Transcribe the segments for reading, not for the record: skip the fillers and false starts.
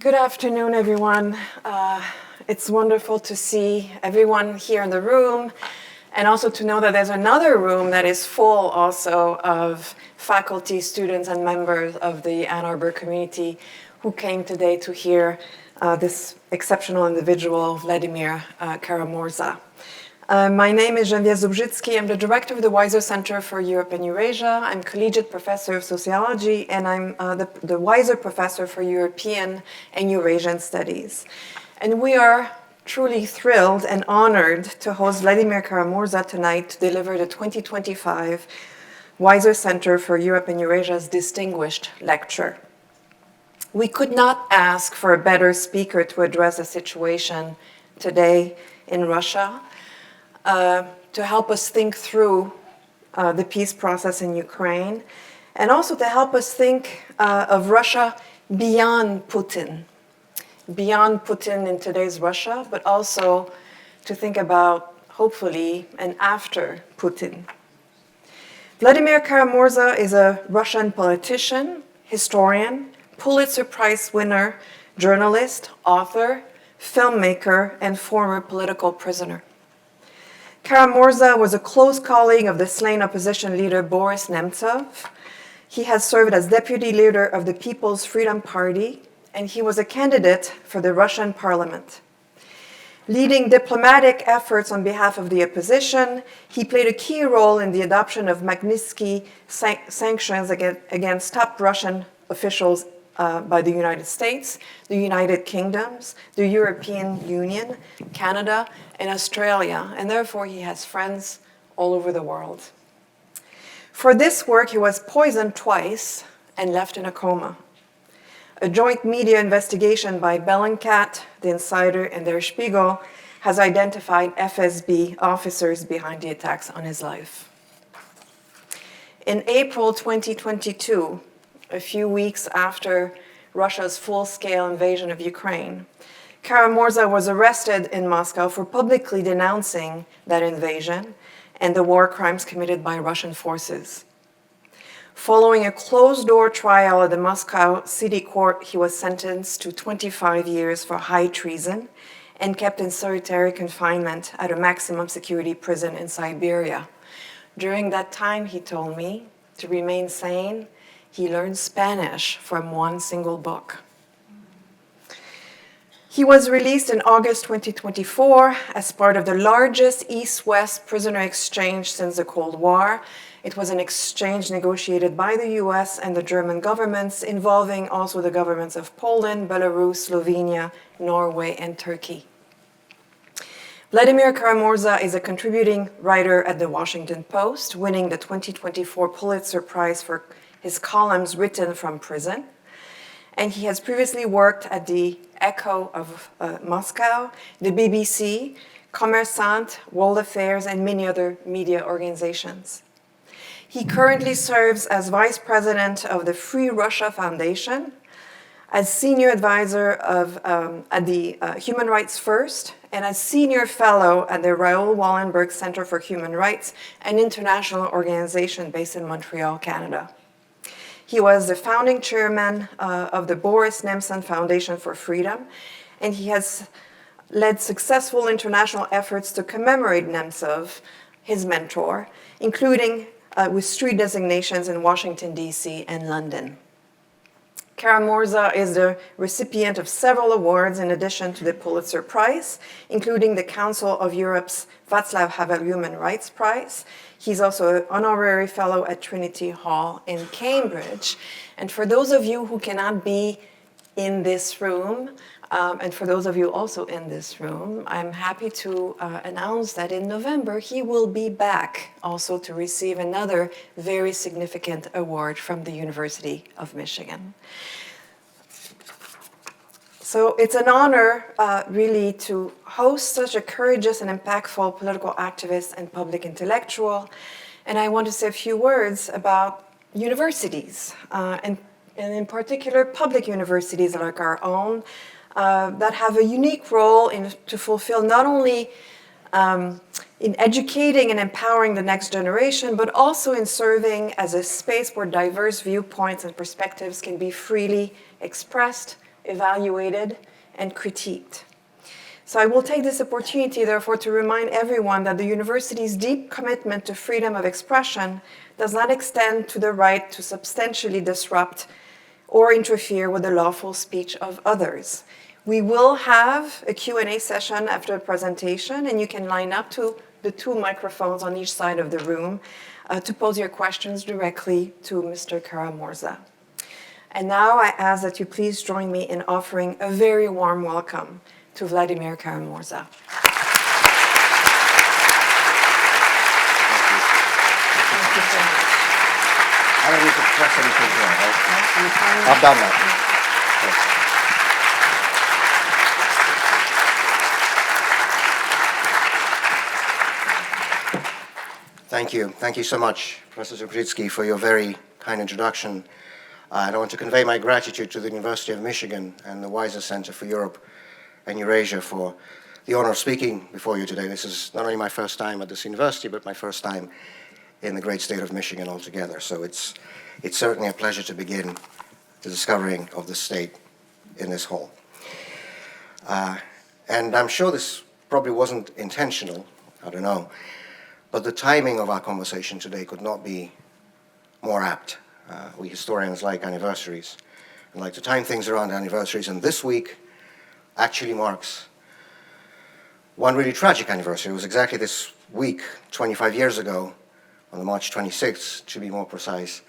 Good afternoon, everyone. It's wonderful to see everyone here in the room, and also to know that there's another room that is full also of faculty, students, and members of the Ann Arbor community who came today to hear this exceptional individual, Vladimir Kara-Murza. My name is Geneviève Zubrzitsky. I'm the director of the Weiser Center for Europe and Eurasia. I'm collegiate professor of sociology, and I'm the Weiser professor for European and Eurasian studies. And we are truly thrilled and honored to host Vladimir Kara-Murza tonight to deliver the 2025 Weiser Center for Europe and Eurasia's distinguished lecture. We could not ask for a better speaker to address the situation today in Russia, to help us think through the peace process in Ukraine, and also to help us think of Russia beyond Putin in today's Russia, but also to think about, hopefully, an after Putin. Vladimir Kara-Murza is a Russian politician, historian, Pulitzer Prize winner, journalist, author, filmmaker, and former political prisoner. Kara-Murza was a close colleague of the slain opposition leader Boris Nemtsov. He has served as deputy leader of the People's Freedom Party, and he was a candidate for the Russian parliament. Leading diplomatic efforts on behalf of the opposition, he played a key role in the adoption of Magnitsky sanctions against top Russian officials by the United States, the United Kingdoms, the European Union, Canada, and Australia, and therefore he has friends all over the world. For this work, he was poisoned twice and left in a coma. A joint media investigation by Bellingcat, The Insider, and Der Spiegel has identified FSB officers behind the attacks on his life. In April 2022, a few weeks after Russia's full-scale invasion of Ukraine, Kara-Murza was arrested in Moscow for publicly denouncing that invasion and the war crimes committed by Russian forces. Following a closed-door trial at the Moscow City Court, he was sentenced to 25 years for high treason and kept in solitary confinement at a maximum security prison in Siberia. During that time, he told me, to remain sane, he learned Spanish from one single book. He was released in August 2024 as part of the largest East-West prisoner exchange since the Cold War. It was an exchange negotiated by the US and the German governments, involving also the governments of Poland, Belarus, Slovenia, Norway, and Turkey. Vladimir Kara-Murza is a contributing writer at The Washington Post, winning the 2024 Pulitzer Prize for his columns written from prison. And he has previously worked at the Echo of Moscow, the BBC, Kommersant, World Affairs, and many other media organizations. He currently serves as vice president of the Free Russia Foundation, as senior advisor at the Human Rights First, and as senior fellow at the Raoul Wallenberg Center for Human Rights, an international organization based in Montreal, Canada. He was the founding chairman of the Boris Nemtsov Foundation for Freedom, and he has led successful international efforts to commemorate Nemtsov, his mentor, including with street designations in Washington, D.C. and London. Kara-Murza is the recipient of several awards in addition to the Pulitzer Prize, including the Council of Europe's Václav Havel Human Rights Prize. He's also an honorary fellow at Trinity Hall in Cambridge. And for those of you who cannot be in this room, and for those of you also in this room, I'm happy to announce that in November, he will be back also to receive another very significant award from the University of Michigan. So it's an honor, really, to host such a courageous and impactful political activist and public intellectual. And I want to say a few words about universities, and in particular, public universities like our own, that have a unique role to fulfill not only in educating and empowering the next generation, but also in serving as a space where diverse viewpoints and perspectives can be freely expressed, evaluated, and critiqued. So I will take this opportunity, therefore, to remind everyone that the university's deep commitment to freedom of expression does not extend to the right to substantially disrupt or interfere with the lawful speech of others. We will have a Q&A session after the presentation, and you can line up to the 2 microphones on each side of the room to pose your questions directly to Mr. Kara-Murza. And now I ask that you please join me in offering a very warm welcome to Vladimir Kara-Murza. Thank you so much. I don't need to press anything here, right? I've done that. Thank you. Thank you so much, Professor Zabritsky, for your very kind introduction. I want to convey my gratitude to the University of Michigan and the Weiser Center for Europe and Eurasia for the honor of speaking before you today. This is not only my first time at this university, but my first time in the great state of Michigan altogether. So it's certainly a pleasure to begin the discovering of the state in this hall. And I'm sure this probably wasn't intentional, I don't know, but the timing of our conversation today could not be more apt. We historians like anniversaries and like to time things around anniversaries, and this week actually marks one really tragic anniversary. It was exactly this week, 25 years ago, on March 26th, to be more precise,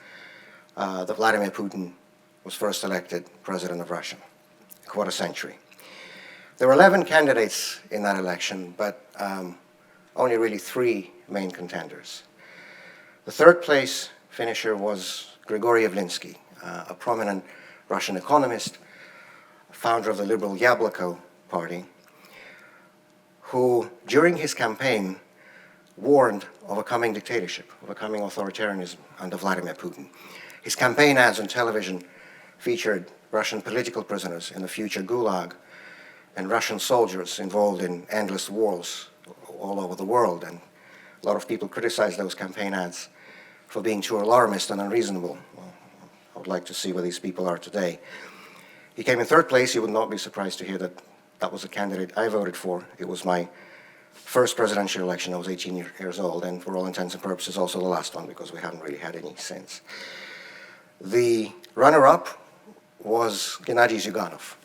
that Vladimir Putin was first elected president of Russia, a quarter century. There were 11 candidates in that election, but only really 3 main contenders. The third place finisher was Grigory Yavlinsky, a prominent Russian economist, founder of the liberal Yabloko party, who during his campaign warned of a coming dictatorship, of a coming authoritarianism under Vladimir Putin. His campaign ads on television featured Russian political prisoners in the future Gulag and Russian soldiers involved in endless wars all over the world. And a lot of people criticized those campaign ads for being too alarmist and unreasonable. Well, I would like to see where these people are today. He came in third place. You would not be surprised to hear that that was a candidate I voted for. It was my first presidential election. I was 18 years old, and for all intents and purposes also the last one, because we haven't really had any since. The runner-up was Gennady Zyuganov,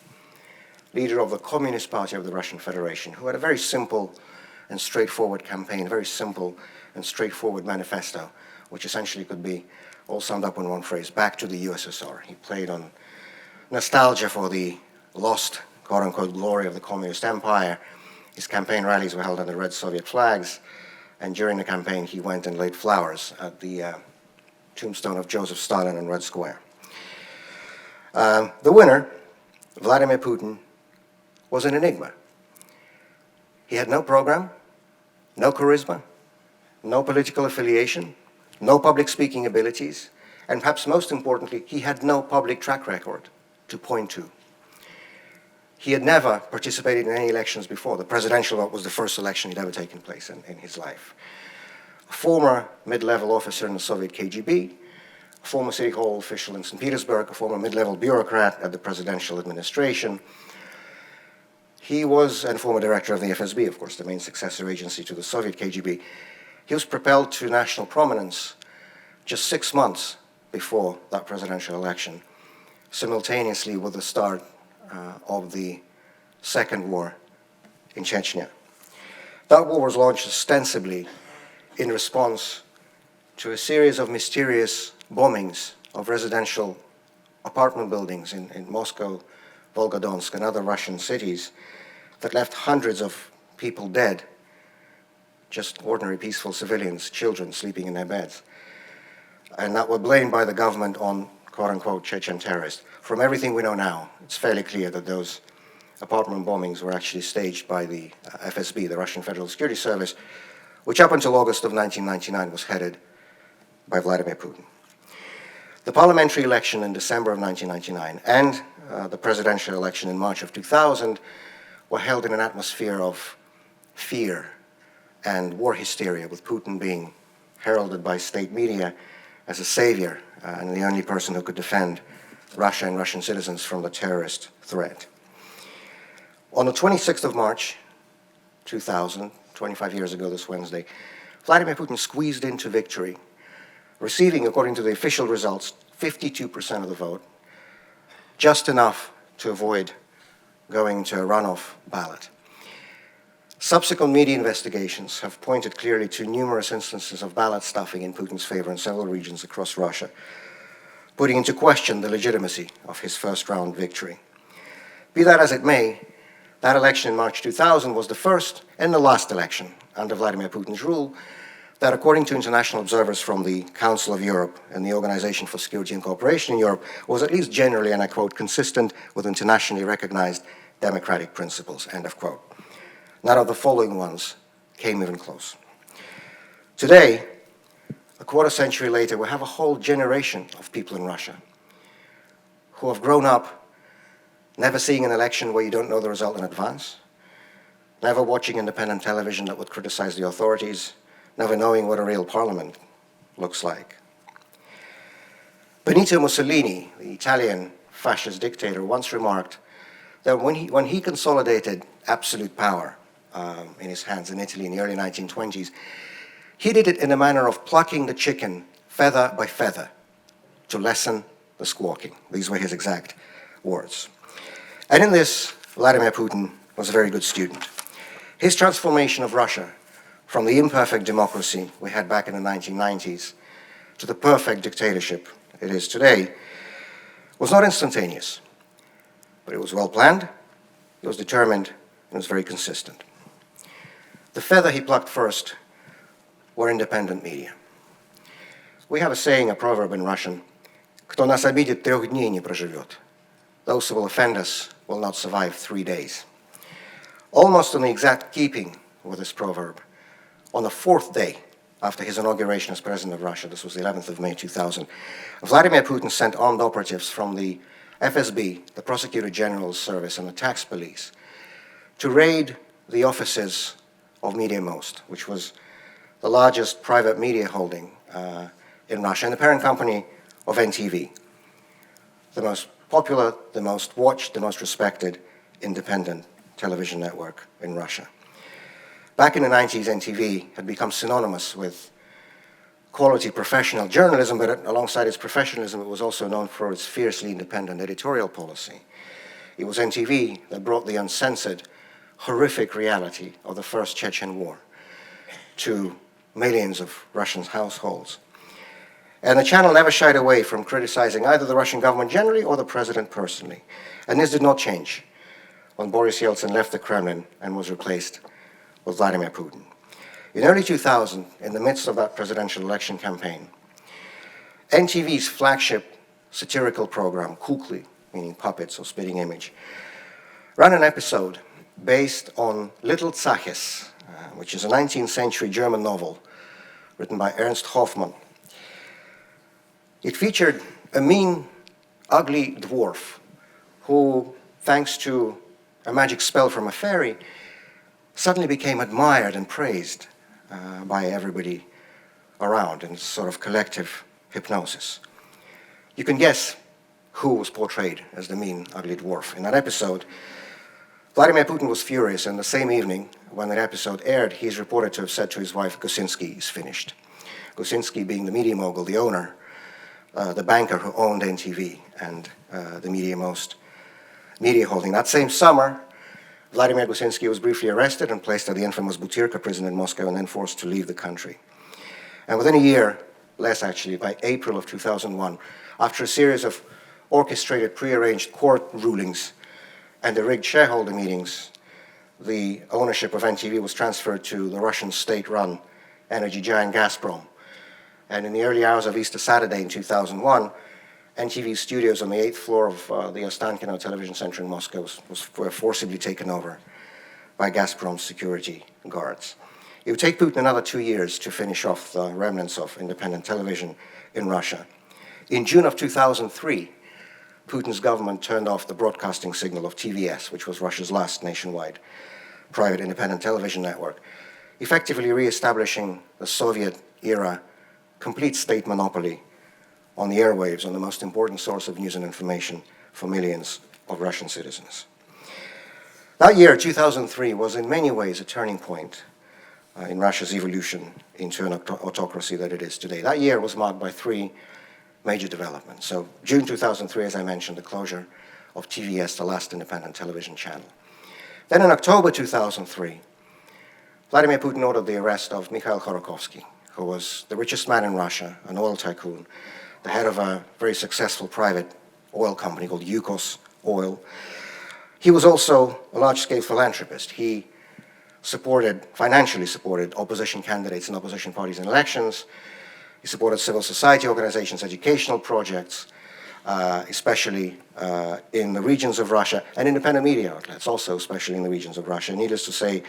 leader of the Communist Party of the Russian Federation, who had a very simple and straightforward campaign, a very simple and straightforward manifesto, which essentially could be all summed up in one phrase: back to the USSR. He played on nostalgia for the lost, quote-unquote, glory of the Communist Empire. His campaign rallies were held under red Soviet flags, and during the campaign he went and laid flowers at the tombstone of Joseph Stalin in Red Square. The winner, Vladimir Putin, was an enigma. He had no program, no charisma, no political affiliation, no public speaking abilities, and perhaps most importantly, he had no public track record to point to. He had never participated in any elections before. The presidential vote was the first election he'd ever taken place in his life. A former mid-level officer in the Soviet KGB, a former city hall official in St. Petersburg, a former mid-level bureaucrat at the presidential administration. He was, and former director of the FSB, of course, the main successor agency to the Soviet KGB. He was propelled to national prominence just 6 months before that presidential election, simultaneously with the start of the second war in Chechnya. That war was launched ostensibly in response to a series of mysterious bombings of residential apartment buildings in Moscow, Volgodonsk, and other Russian cities that left hundreds of people dead, just ordinary peaceful civilians, children sleeping in their beds, and that were blamed by the government on quote-unquote Chechen terrorists. From everything we know now, it's fairly clear that those apartment bombings were actually staged by the FSB, the Russian Federal Security Service, which up until August of 1999 was headed by Vladimir Putin. The parliamentary election in December of 1999 and the presidential election in March of 2000 were held in an atmosphere of fear and war hysteria, with Putin being heralded by state media as a savior and the only person who could defend Russia and Russian citizens from the terrorist threat. On the 26th of March, 2000, 25 years ago this Wednesday, Vladimir Putin squeezed into victory, receiving, according to the official results, 52% of the vote, just enough to avoid going to a runoff ballot. Subsequent media investigations have pointed clearly to numerous instances of ballot stuffing in Putin's favor in several regions across Russia, putting into question the legitimacy of his first-round victory. Be that as it may, that election in March 2000 was the first and the last election under Vladimir Putin's rule that, according to international observers from the Council of Europe and the Organization for Security and Cooperation in Europe, was at least generally, and I quote, consistent with internationally recognized democratic principles, end of quote. None of the following ones came even close. Today, a quarter century later, we have a whole generation of people in Russia who have grown up never seeing an election where you don't know the result in advance, never watching independent television that would criticize the authorities, never knowing what a real parliament looks like. Benito Mussolini, the Italian fascist dictator, once remarked that when he consolidated absolute power in his hands in Italy in the early 1920s, he did it in a manner of plucking the chicken feather by feather to lessen the squawking. These were his exact words. And in this, Vladimir Putin was a very good student. His transformation of Russia from the imperfect democracy we had back in the 1990s to the perfect dictatorship it is today was not instantaneous, but it was well planned, it was determined, and it was very consistent. The feather he plucked first were independent media. We have a saying, a proverb in Russian, «Кто нас обидит, 3 дней не проживет». Those who will offend us will not survive 3 days. Almost in the exact keeping with this proverb, on the 4th day after his inauguration as president of Russia, this was the 11th of May 2000, Vladimir Putin sent armed operatives from the FSB, the Prosecutor General's Service, and the Tax Police to raid the offices of Media Most, which was the largest private media holding in Russia, and the parent company of NTV, the most popular, the most watched, the most respected independent television network in Russia. Back in the 90s, NTV had become synonymous with quality professional journalism, but alongside its professionalism, it was also known for its fiercely independent editorial policy. It was NTV that brought the uncensored, horrific reality of the First Chechen War to millions of Russian households. And the channel never shied away from criticizing either the Russian government generally or the president personally. And this did not change when Boris Yeltsin left the Kremlin and was replaced with Vladimir Putin. In early 2000, in the midst of that presidential election campaign, NTV's flagship satirical program, Kukli, meaning puppets or spitting image, ran an episode based on Little Zaches, which is a 19th century German novel written by Ernst Hoffmann. It featured a mean, ugly dwarf who, thanks to a magic spell from a fairy, suddenly became admired and praised by everybody around in sort of collective hypnosis. You can guess who was portrayed as the mean, ugly dwarf. In that episode, Vladimir Putin was furious, and the same evening when that episode aired, he is reported to have said to his wife, Gosinski is finished. Gosinski being the media mogul, the owner, the banker who owned NTV and the Media Most media holding. That same summer, Vladimir Gosinski was briefly arrested and placed at the infamous Butyrka prison in Moscow and then forced to leave the country. And within a year, less actually, by April of 2001, after a series of orchestrated, prearranged court rulings and the rigged shareholder meetings, the ownership of NTV was transferred to the Russian state-run energy giant Gazprom. And in the early hours of Easter Saturday in 2001, NTV's studios on the 8th floor of the Ostankino television center in Moscow were forcibly taken over by Gazprom's security guards. It would take Putin another 2 years to finish off the remnants of independent television in Russia. In June of 2003, Putin's government turned off the broadcasting signal of TVS, which was Russia's last nationwide private independent television network, effectively re-establishing the Soviet-era complete state monopoly on the airwaves, on the most important source of news and information for millions of Russian citizens. That year, 2003, was in many ways a turning point in Russia's evolution into an autocracy that it is today. That year was marked by three major developments. So June 2003, as I mentioned, the closure of TVS, the last independent television channel. Then in October 2003, Vladimir Putin ordered the arrest of Mikhail Khodorkovsky, who was the richest man in Russia, an oil tycoon, the head of a very successful private oil company called Yukos Oil. He was also a large-scale philanthropist. He financially supported opposition candidates and opposition parties in elections. He supported civil society organizations, educational projects, especially in the regions of Russia, and independent media outlets, also especially in the regions of Russia. Needless to say,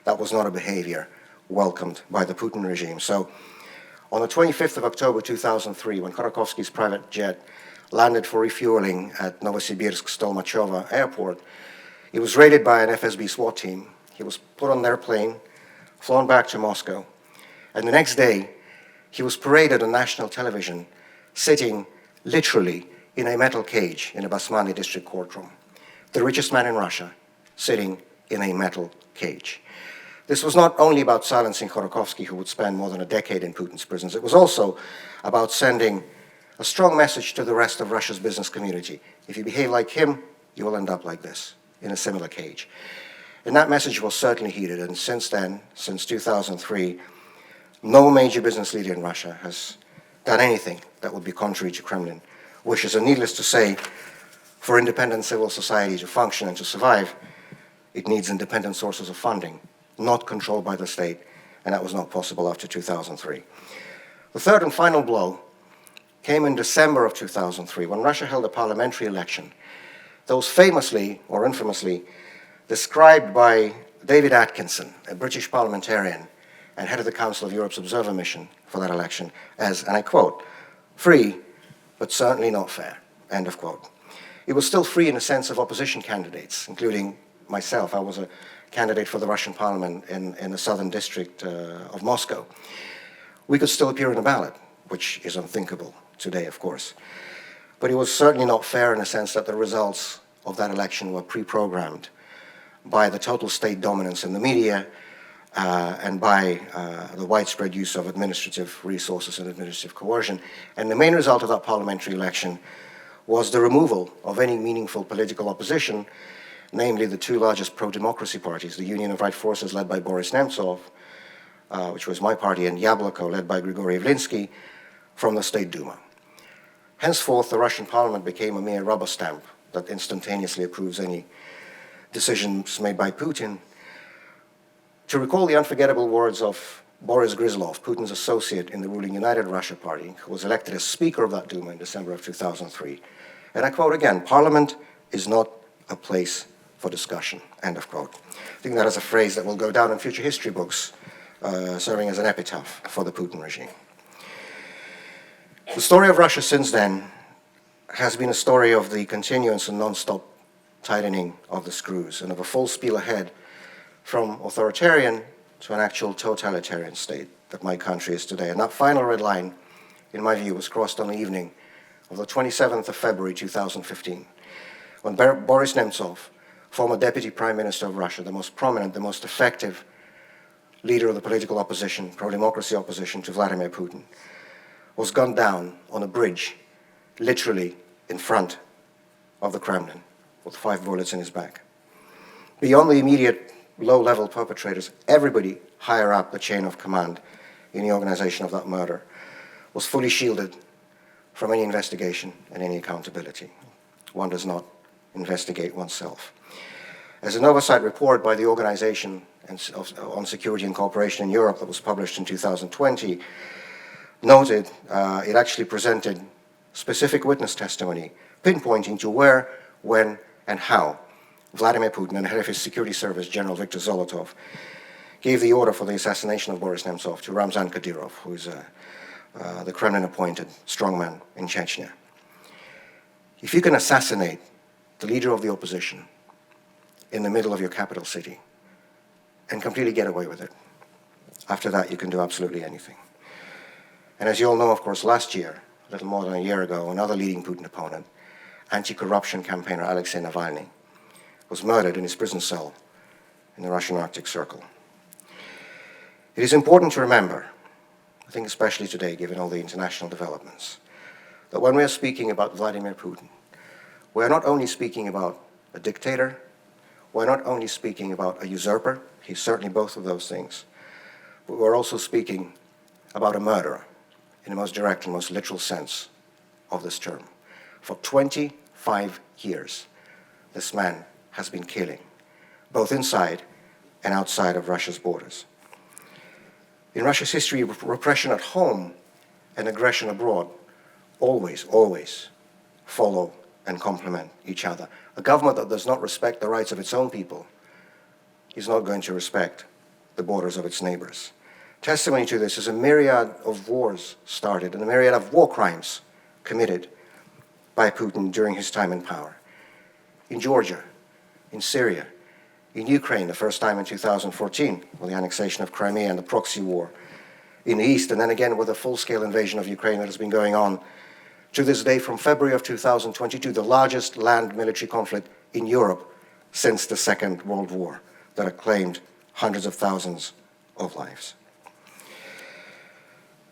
that was not a behavior welcomed by the Putin regime. So on the 25th of October 2003, when Khodorkovsky's private jet landed for refueling at Novosibirsk-Stolmachovo airport, he was raided by an FSB SWAT team. He was put on their plane, flown back to Moscow, and the next day he was paraded on national television, sitting literally in a metal cage in a Basmany district courtroom. The richest man in Russia, sitting in a metal cage. This was not only about silencing Khodorkovsky, who would spend more than a decade in Putin's prisons. It was also about sending a strong message to the rest of Russia's business community. If you behave like him, you will end up like this, in a similar cage. And that message was certainly heeded, and since then, since 2003, no major business leader in Russia has done anything that would be contrary to Kremlin wishes. And needless to say, for independent civil society to function and to survive, it needs independent sources of funding, not controlled by the state, and that was not possible after 2003. The third and final blow came in December of 2003, when Russia held a parliamentary election. Those famously, or infamously, described by David Atkinson, a British parliamentarian and head of the Council of Europe's observer mission for that election, as, and I quote, free, but certainly not fair, end of quote. It was still free in the sense of opposition candidates, including myself. I was a candidate for the Russian parliament in the southern district of Moscow. We could still appear in a ballot, which is unthinkable today, of course. But it was certainly not fair in the sense that the results of that election were pre-programmed by the total state dominance in the media and by the widespread use of administrative resources and administrative coercion. And the main result of that parliamentary election was the removal of any meaningful political opposition, namely the two largest pro-democracy parties, the Union of Right Forces led by Boris Nemtsov, which was my party, and Yabloko led by Grigory Yavlinsky, from the State Duma. Henceforth, the Russian parliament became a mere rubber stamp that instantaneously approves any decisions made by Putin. To recall the unforgettable words of Boris Gryzlov, Putin's associate in the ruling United Russia Party, who was elected as Speaker of that Duma in December of 2003, and I quote again, "Parliament is not a place for discussion," end of quote. I think that is a phrase that will go down in future history books, serving as an epitaph for the Putin regime. The story of Russia since then has been a story of the continuance and non-stop tightening of the screws and of a full speed ahead from authoritarian to an actual totalitarian state that my country is today. And that final red line, in my view, was crossed on the evening of the 27th of February 2015, when Boris Nemtsov, former Deputy Prime Minister of Russia, the most prominent, the most effective leader of the political opposition, pro-democracy opposition to Vladimir Putin, was gunned down on a bridge, literally in front of the Kremlin, with 5 bullets in his back. Beyond the immediate low-level perpetrators, everybody higher up the chain of command in the organization of that murder was fully shielded from any investigation and any accountability. One does not investigate oneself. As an oversight report by the Organization on Security and Cooperation in Europe that was published in 2020 noted, it actually presented specific witness testimony pinpointing to where, when, and how Vladimir Putin and head of his security service, General Viktor Zolotov, gave the order for the assassination of Boris Nemtsov to Ramzan Kadyrov, who is the Kremlin-appointed strongman in Chechnya. If you can assassinate the leader of the opposition in the middle of your capital city and completely get away with it, after that you can do absolutely anything. And as you all know, of course, last year, a little more than a year ago, another leading Putin opponent, anti-corruption campaigner Alexei Navalny, was murdered in his prison cell in the Russian Arctic Circle. It is important to remember, I think especially today, given all the international developments, that when we are speaking about Vladimir Putin, we are not only speaking about a dictator, we're not only speaking about a usurper, he's certainly both of those things, but we're also speaking about a murderer in the most direct and most literal sense of this term. For 25 years, this man has been killing, both inside and outside of Russia's borders. In Russia's history, repression at home and aggression abroad always follow and complement each other. A government that does not respect the rights of its own people is not going to respect the borders of its neighbors. Testimony to this is a myriad of wars started and a myriad of war crimes committed by Putin during his time in power. In Georgia, in Syria, in Ukraine, the first time in 2014, with the annexation of Crimea and the proxy war in the east, and then again with a full-scale invasion of Ukraine that has been going on to this day from February of 2022, the largest land military conflict in Europe since the Second World War that had claimed hundreds of thousands of lives.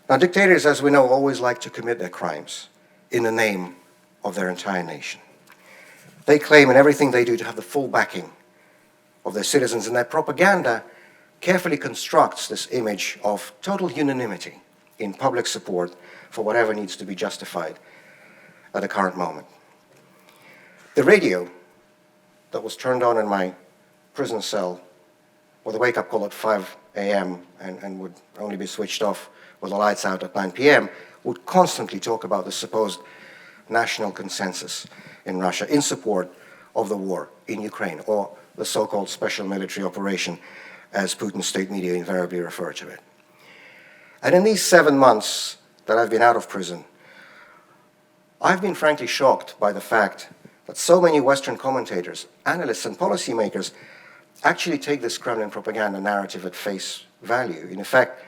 Now, dictators, as we know, always like to commit their crimes in the name of their entire nation. They claim in everything they do to have the full backing of their citizens, and their propaganda carefully constructs this image of total unanimity in public support for whatever needs to be justified at the current moment. The radio that was turned on in my prison cell with a wake-up call at 5 a.m. and would only be switched off with the lights out at 9 p.m. would constantly talk about the supposed national consensus in Russia in support of the war in Ukraine, or the so-called special military operation, as Putin's state media invariably refer to it. And in these 7 months that I've been out of prison, I've been frankly shocked by the fact that so many Western commentators, analysts, and policymakers actually take this Kremlin propaganda narrative at face value, in effect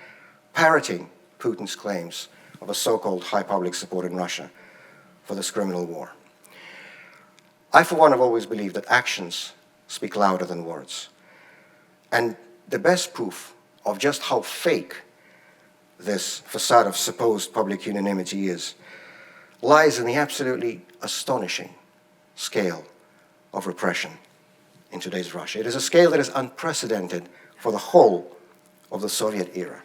parroting Putin's claims of a so-called high public support in Russia for this criminal war. I, for one, have always believed that actions speak louder than words. And the best proof of just how fake this facade of supposed public unanimity is lies in the absolutely astonishing scale of repression in today's Russia. It is a scale that is unprecedented for the whole of the Soviet era.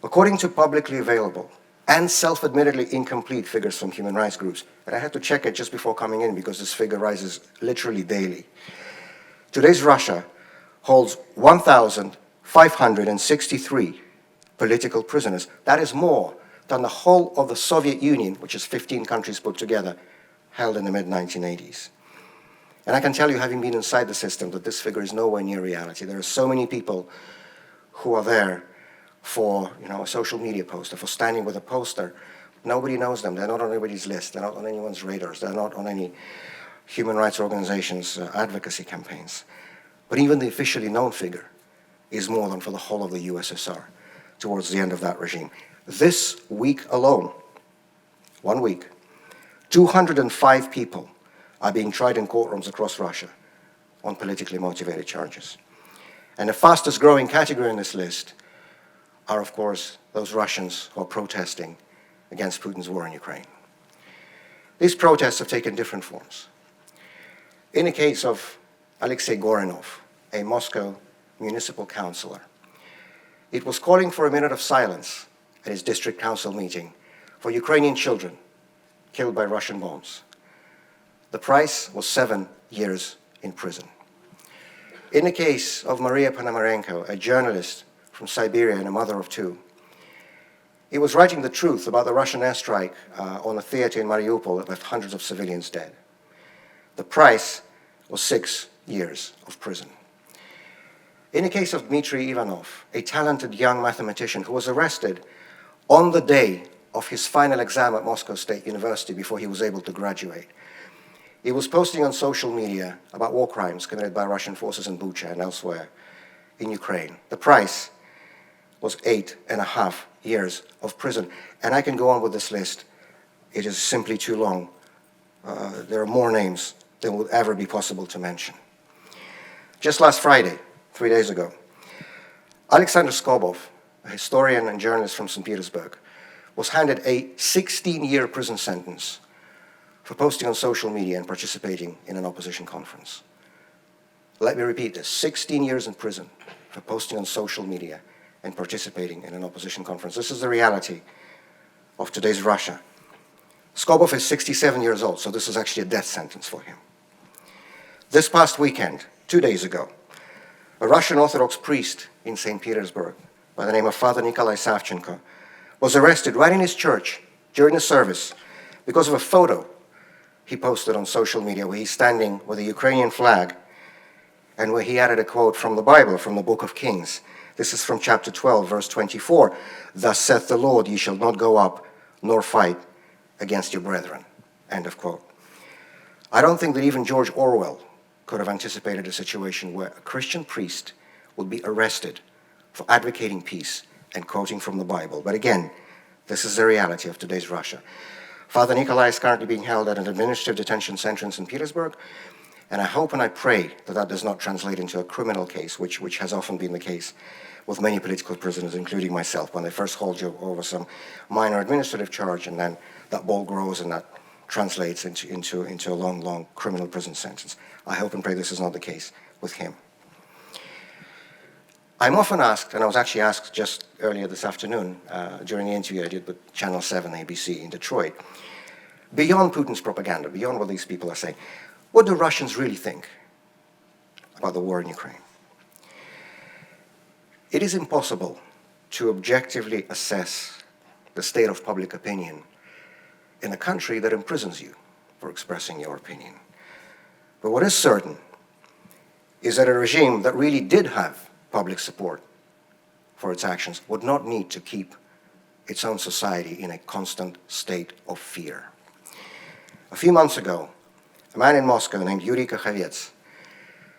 According to publicly available and self-admittedly incomplete figures from human rights groups, and I had to check it just before coming in because this figure rises literally daily, today's Russia holds 1,563 political prisoners. That is more than the whole of the Soviet Union, which is 15 countries put together, held in the mid-1980s. And I can tell you, having been inside the system, that this figure is nowhere near reality. There are so many people who are there for, a social media post, or for standing with a poster. Nobody knows them. They're not on anybody's list. They're not on anyone's radars. They're not on any human rights organizations' advocacy campaigns. But even the officially known figure is more than for the whole of the USSR towards the end of that regime. This week alone, 1 week, 205 people are being tried in courtrooms across Russia on politically motivated charges. And the fastest growing category in this list are, of course, those Russians who are protesting against Putin's war in Ukraine. These protests have taken different forms. In the case of Alexei Gorinov, a Moscow municipal councillor, it was calling for a minute of silence at his district council meeting for Ukrainian children killed by Russian bombs. The price was 7 years in prison. In the case of Maria Ponomarenko, a journalist from Siberia and a mother of two, he was writing the truth about the Russian airstrike on a theater in Mariupol that left hundreds of civilians dead. The price was 6 years of prison. In the case of Dmitry Ivanov, a talented young mathematician who was arrested on the day of his final exam at Moscow State University before he was able to graduate, he was posting on social media about war crimes committed by Russian forces in Bucha and elsewhere in Ukraine. The price was 8.5 years of prison. And I can go on with this list. It is simply too long. There are more names than would ever be possible to mention. Just last Friday, 3 days ago, Alexander Skobov, a historian and journalist from St. Petersburg, was handed a 16-year prison sentence for posting on social media and participating in an opposition conference. Let me repeat this, 16 years in prison for posting on social media and participating in an opposition conference. This is the reality of today's Russia. Skobov is 67 years old, so this is actually a death sentence for him. This past weekend, 2 days ago, a Russian Orthodox priest in St. Petersburg by the name of Father Nikolai Savchenko was arrested right in his church during the service because of a photo he posted on social media where he's standing with a Ukrainian flag and where he added a quote from the Bible, from the book of Kings. This is from chapter 12, verse 24. "Thus saith the Lord, ye shall not go up nor fight against your brethren." End of quote. I don't think that even George Orwell could have anticipated a situation where a Christian priest would be arrested for advocating peace and quoting from the Bible. But again, this is the reality of today's Russia. Father Nikolai is currently being held at an administrative detention center in St. Petersburg, and I hope and I pray that that does not translate into a criminal case, which has often been the case with many political prisoners, including myself, when they first hold you over some minor administrative charge, and then that ball grows and that translates into a long, long criminal prison sentence. I hope and pray this is not the case with him. I'm often asked, and I was actually asked just earlier this afternoon during the interview I did with Channel 7 ABC in Detroit, beyond Putin's propaganda, beyond what these people are saying, what do Russians really think about the war in Ukraine? It is impossible to objectively assess the state of public opinion in a country that imprisons you for expressing your opinion. But what is certain is that a regime that really did have public support for its actions would not need to keep its own society in a constant state of fear. A few months ago, a man in Moscow named Yuri Kakhovets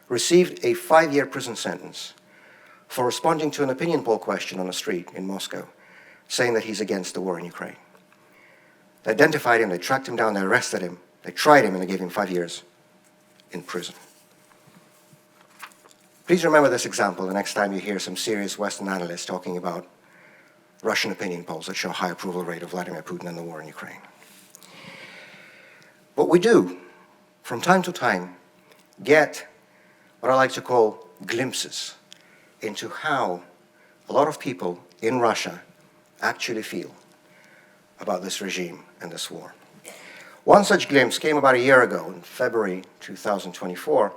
received a 5-year prison sentence for responding to an opinion poll question on a street in Moscow, saying that he's against the war in Ukraine. They identified him, they tracked him down, they arrested him, they tried him, and they gave him 5 years in prison. Please remember this example the next time you hear some serious Western analysts talking about Russian opinion polls that show high approval rate of Vladimir Putin and the war in Ukraine. But we do, from time to time, get what I like to call glimpses into how a lot of people in Russia actually feel about this regime and this war. One such glimpse came about a year ago, in February 2024.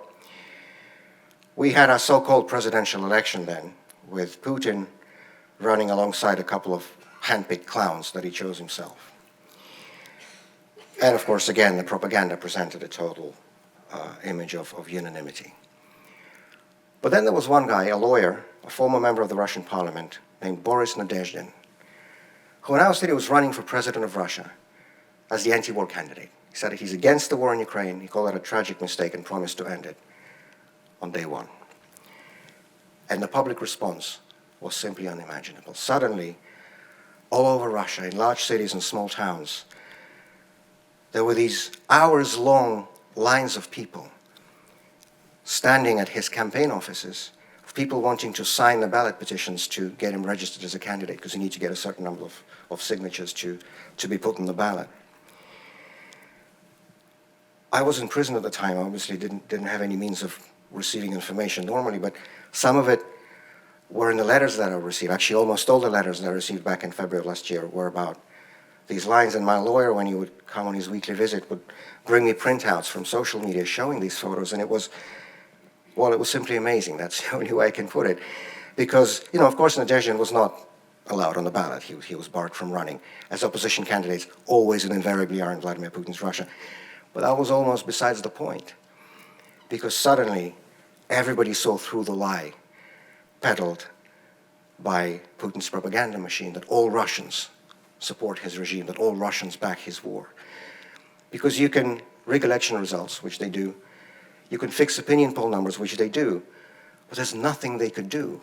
We had our so-called presidential election then, with Putin running alongside a couple of hand-picked clowns that he chose himself. And of course, again, the propaganda presented a total image of unanimity. But then there was one guy, a lawyer, a former member of the Russian parliament, named Boris Nemtsov, who announced that he was running for president of Russia as the anti-war candidate. He said that he's against the war in Ukraine, he called it a tragic mistake and promised to end it on day one. And the public response was simply unimaginable. Suddenly, all over Russia, in large cities and small towns, there were these hours-long lines of people standing at his campaign offices, of people wanting to sign the ballot petitions to get him registered as a candidate, because you need to get a certain number of signatures to be put on the ballot. I was in prison at the time. I obviously didn't have any means of receiving information normally, but some of it were in the letters that I received. Actually, almost all the letters that I received back in February of last year were about these lines, and my lawyer, when he would come on his weekly visit, would bring me printouts from social media showing these photos, and it was simply amazing. That's the only way I can put it. Because, of course, Nadezhdin was not allowed on the ballot. He was barred from running, as opposition candidates always and invariably are in Vladimir Putin's Russia. But that was almost besides the point, because suddenly everybody saw through the lie peddled by Putin's propaganda machine that all Russians support his regime, that all Russians back his war. Because you can rig election results, which they do, you can fix opinion poll numbers, which they do, but there's nothing they could do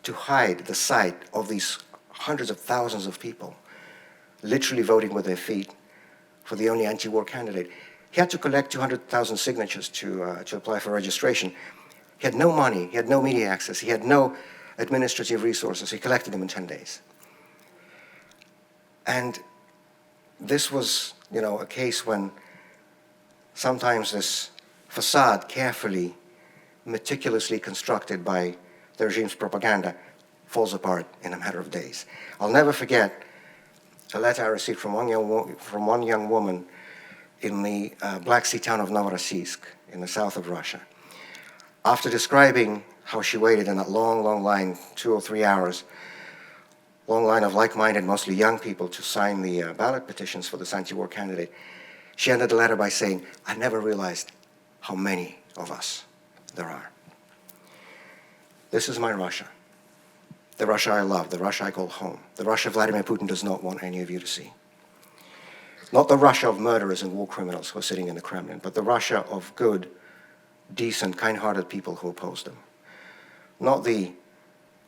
to hide the sight of these hundreds of thousands of people literally voting with their feet for the only anti-war candidate. He had to collect 200,000 signatures to apply for registration. He had no money, he had no media access, he had no administrative resources. He collected them in 10 days. And this was, a case when sometimes this facade, carefully, meticulously constructed by the regime's propaganda, falls apart in a matter of days. I'll never forget a letter I received from one young woman in the Black Sea town of Novorossiysk in the south of Russia. After describing how she waited in that long, long line, 2 or 3 hours, long line of like-minded, mostly young people to sign the ballot petitions for this anti-war candidate, she ended the letter by saying, "I never realized how many of us there are." This is my Russia. The Russia I love, the Russia I call home, the Russia Vladimir Putin does not want any of you to see. Not the Russia of murderers and war criminals who are sitting in the Kremlin, but the Russia of good, decent, kind-hearted people who oppose them. Not the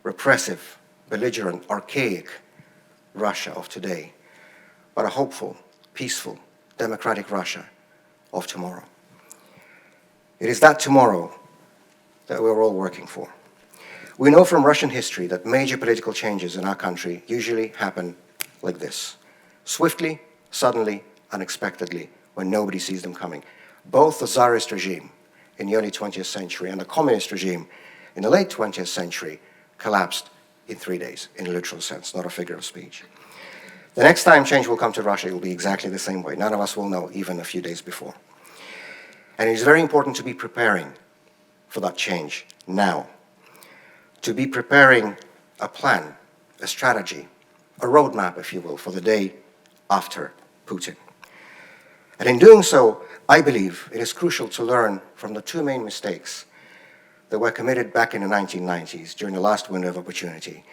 repressive, belligerent, archaic Russia of today, but a hopeful, peaceful, democratic Russia of tomorrow. It is that tomorrow that we're all working for. We know from Russian history that major political changes in our country usually happen like this: swiftly, suddenly, unexpectedly, when nobody sees them coming. Both the Tsarist regime in the early 20th century and the communist regime in the late 20th century collapsed in 3 days, in a literal sense, not a figure of speech. The next time change will come to Russia, it will be exactly the same way. None of us will know, even a few days before. And it is very important to be preparing for that change now. To be preparing a plan, a strategy, a roadmap, if you will, for the day after Putin. And in doing so, I believe it is crucial to learn from the two main mistakes that were committed back in the 1990s during the last window of opportunity.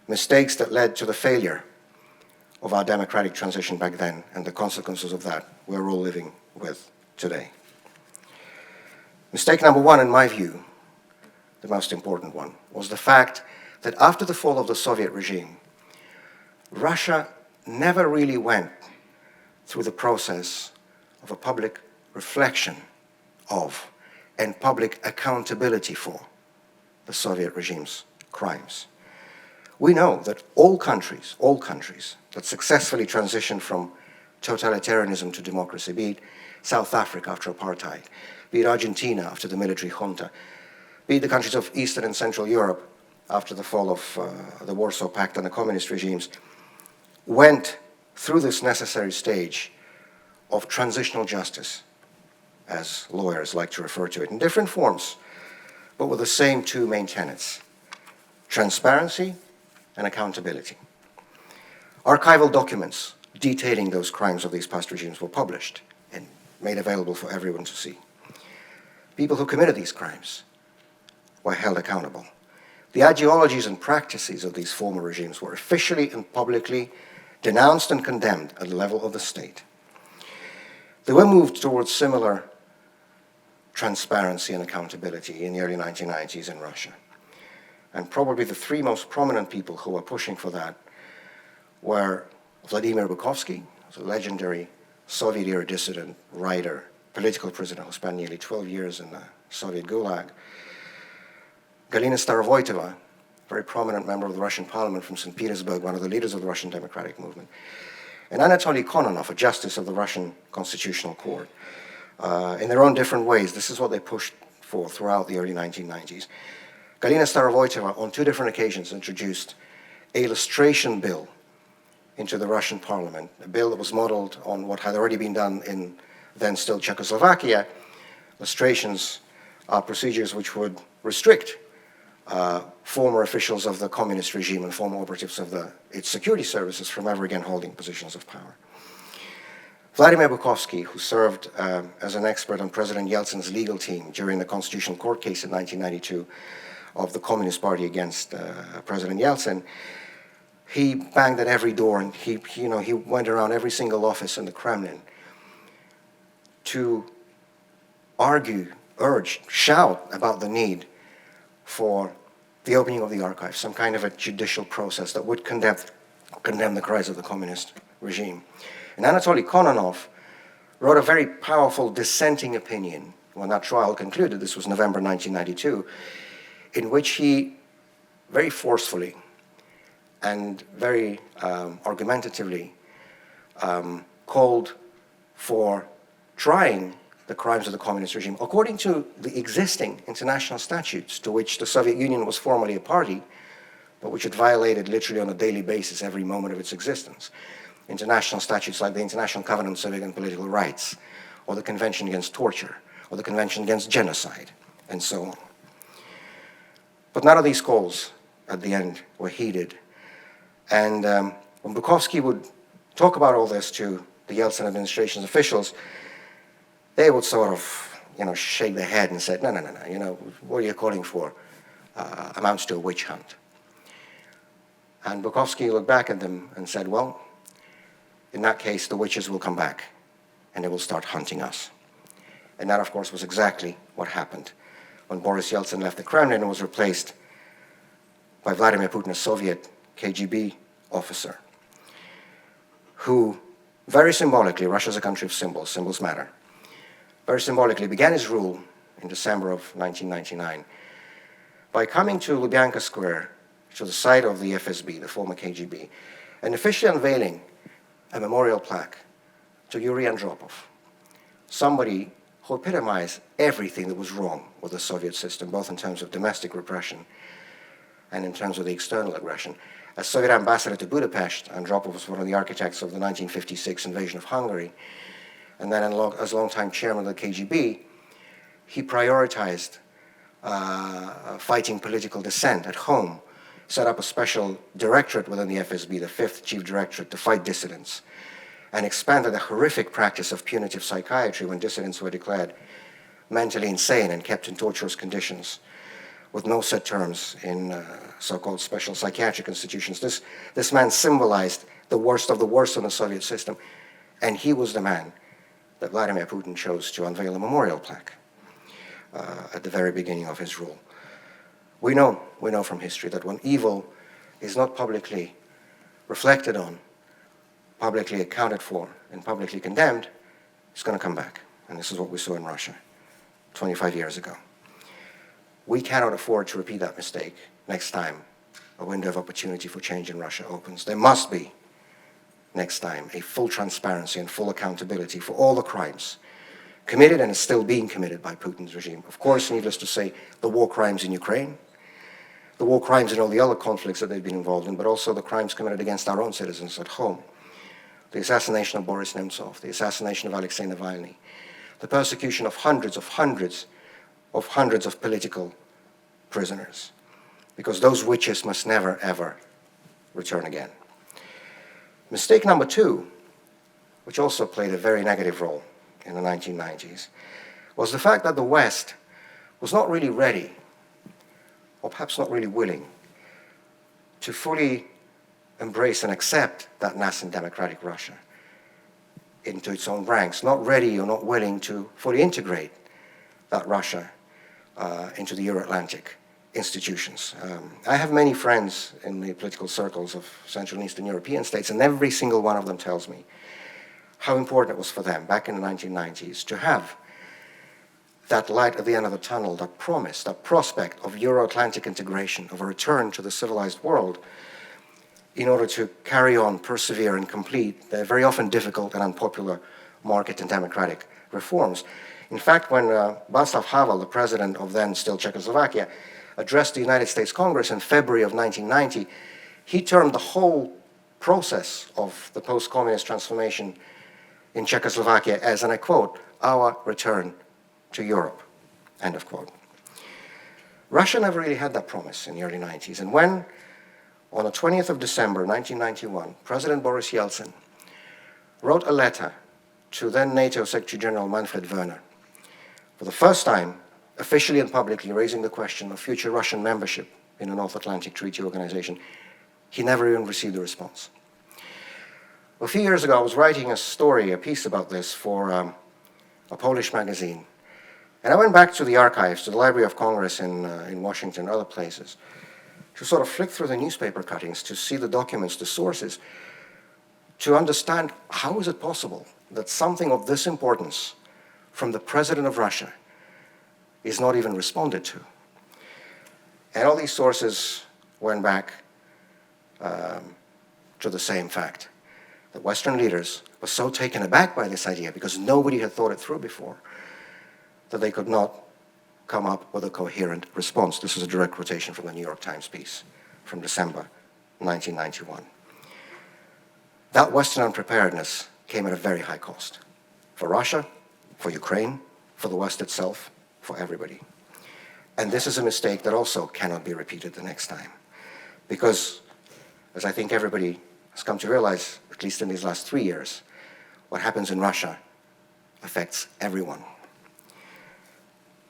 Mistakes that led to the failure of our democratic transition back then, and the consequences of that we're all living with today. Mistake number one, in my view, the most important one, was the fact that after the fall of the Soviet regime, Russia never really went through the process of a public reflection of and public accountability for the Soviet regime's crimes. We know that all countries that successfully transitioned from totalitarianism to democracy, be it South Africa after apartheid, be it Argentina after the military junta, be it the countries of Eastern and Central Europe after the fall of the Warsaw Pact and the communist regimes, went through this necessary stage of transitional justice, as lawyers like to refer to it, in different forms, but with the same two main tenets: transparency and accountability. Archival documents detailing those crimes of these past regimes were published and made available for everyone to see. People who committed these crimes were held accountable. The ideologies and practices of these former regimes were officially and publicly denounced and condemned at the level of the state. There were moved towards similar transparency and accountability in the early 1990s in Russia. And probably the three most prominent people who were pushing for that were Vladimir Putin, a legendary Soviet-era dissident, writer, political prisoner who spent nearly 12 years in the Soviet Gulag; Galina Starovoytova, very prominent member of the Russian parliament from St. Petersburg, one of the leaders of the Russian democratic movement; and Anatoly Kononov, a justice of the Russian Constitutional Court. In their own different ways, this is what they pushed for throughout the early 1990s. Galina Starovoytova, on two different occasions, introduced a lustration bill into the Russian parliament, a bill that was modeled on what had already been done in then still Czechoslovakia. Lustrations are procedures which would restrict former officials of the communist regime and former operatives of its security services from ever again holding positions of power. Vladimir Putin, who served as an expert on President Yeltsin's legal team during the Constitutional Court case in 1992 of the Communist Party against President Yeltsin, he banged at every door, and he went around every single office in the Kremlin to argue, urge, shout about the need for the opening of the archives, some kind of a judicial process that would condemn the cries of the communist regime. And Anatoly Kononov wrote a very powerful dissenting opinion when that trial concluded. This was November 1992, in which he very forcefully and very argumentatively called for trying the crimes of the communist regime according to the existing international statutes to which the Soviet Union was formally a party, but which it violated literally on a daily basis every moment of its existence. International statutes like the International Covenant on Civic and Political Rights, or the Convention Against Torture, or the Convention Against Genocide, and so on. But none of these calls at the end were heeded. And when Bukovsky would talk about all this to the Yeltsin administration's officials, they would sort of, shake their head and say, no, what you're calling for amounts to a witch hunt. And Bukovsky looked back at them and said, well, in that case, the witches will come back and they will start hunting us. And that, of course, was exactly what happened when Boris Yeltsin left the Kremlin and was replaced by Vladimir Putin, a Soviet KGB officer, who very symbolically, Russia's a country of symbols, symbols matter, very symbolically began his rule in December of 1999 by coming to Lubyanka Square, to the site of the FSB, the former KGB, and officially unveiling a memorial plaque to Yuri Andropov, somebody who epitomized everything that was wrong with the Soviet system, both in terms of domestic repression and in terms of the external aggression. As Soviet ambassador to Budapest, Andropov was one of the architects of the 1956 invasion of Hungary, and then as longtime chairman of the KGB, he prioritized fighting political dissent at home, set up a special directorate within the FSB, the 5th Chief Directorate, to fight dissidents, and expanded a horrific practice of punitive psychiatry when dissidents were declared mentally insane and kept in torturous conditions with no set terms in so-called special psychiatric institutions. This man symbolized the worst of the worst in the Soviet system, and he was the man that Vladimir Putin chose to unveil a memorial plaque at the very beginning of his rule. We know from history that when evil is not publicly reflected on, publicly accounted for, and publicly condemned, it's going to come back. And this is what we saw in Russia 25 years ago. We cannot afford to repeat that mistake next time a window of opportunity for change in Russia opens. There must be, next time, a full transparency and full accountability for all the crimes committed and is still being committed by Putin's regime. Of course, needless to say, the war crimes in Ukraine, the war crimes in all the other conflicts that they've been involved in, but also the crimes committed against our own citizens at home. The assassination of Boris Nemtsov, the assassination of Alexei Navalny, the persecution of hundreds of political prisoners, because those witches must never, ever return again. Mistake number 2, which also played a very negative role in the 1990s, was the fact that the West was not really ready, or perhaps not really willing, to fully embrace and accept that nascent democratic Russia into its own ranks, not ready or not willing to fully integrate that Russia into the Euro-Atlantic institutions. I have many friends in the political circles of Central and Eastern European states, and every single one of them tells me how important it was for them back in the 1990s to have that light at the end of the tunnel, that promise, that prospect of Euro-Atlantic integration, of a return to the civilized world, in order to carry on, persevere, and complete the very often difficult and unpopular market and democratic reforms. In fact, when Václav Havel, the president of then still Czechoslovakia, addressed the United States Congress in February of 1990, he termed the whole process of the post-communist transformation in Czechoslovakia as, and I quote, our return to Europe, end of quote. Russia never really had that promise in the early 90s, and when, on the 20th of December 1991, President Boris Yeltsin wrote a letter to then NATO Secretary General Manfred Wörner, for the first time, officially and publicly raising the question of future Russian membership in the North Atlantic Treaty Organization, he never even received a response. A few years ago, I was writing a piece about this for a Polish magazine. And I went back to the archives, to the Library of Congress in Washington, other places. to sort of flick through the newspaper cuttings, to see the documents, the sources, to understand how is it possible that something of this importance from the president of Russia is not even responded to. And all these sources went back to the same fact, that Western leaders were so taken aback by this idea, because nobody had thought it through before, that they could not come up with a coherent response. This is a direct quotation from the New York Times piece from December 1991. That Western unpreparedness came at a very high cost, for Russia, for Ukraine, for the West itself, for everybody. And this is a mistake that also cannot be repeated the next time. Because, as I think everybody has come to realize, at least in these last 3 years, what happens in Russia affects everyone.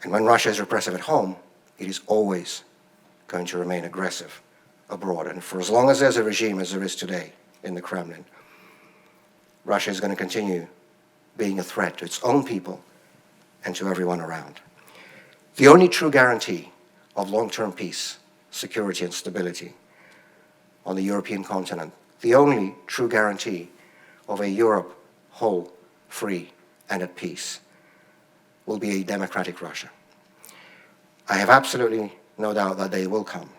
And when Russia is repressive at home, it is always going to remain aggressive abroad. And for as long as there's a regime as there is today in the Kremlin, Russia is going to continue being a threat to its own people and to everyone around. The only true guarantee of long-term peace, security, and stability on the European continent, the only true guarantee of a Europe whole, free, and at peace, will be a democratic Russia. I have absolutely no doubt that day will come.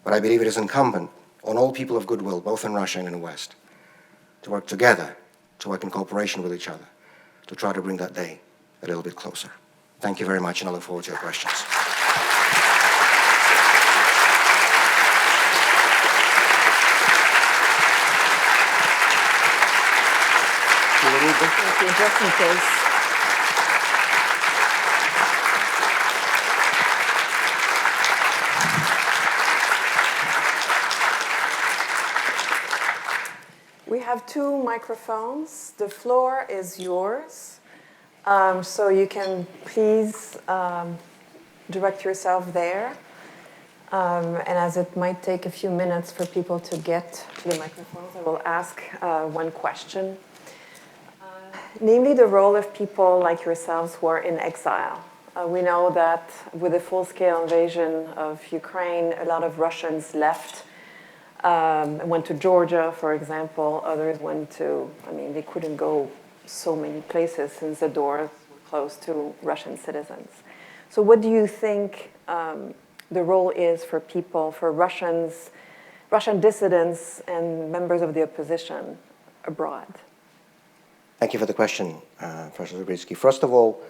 But I believe it is incumbent on all people of goodwill, both in Russia and in the West, to work together, to work in cooperation with each other, to try to bring that day a little bit closer. Thank you very much, and I look forward to your questions. Thank you, just in case. We have 2 microphones. The floor is yours. So you can please direct yourself there. And as it might take a few minutes for people to get to the microphones, I will ask one question. Namely, the role of people like yourselves who are in exile. We know that with the full-scale invasion of Ukraine, a lot of Russians left, went to Georgia, for example. Others went to, they couldn't go so many places since the doors were closed to Russian citizens. So what do you think the role is for people, for Russian dissidents and members of the opposition abroad? Thank you for the question, Professor Zabriskie. First of all,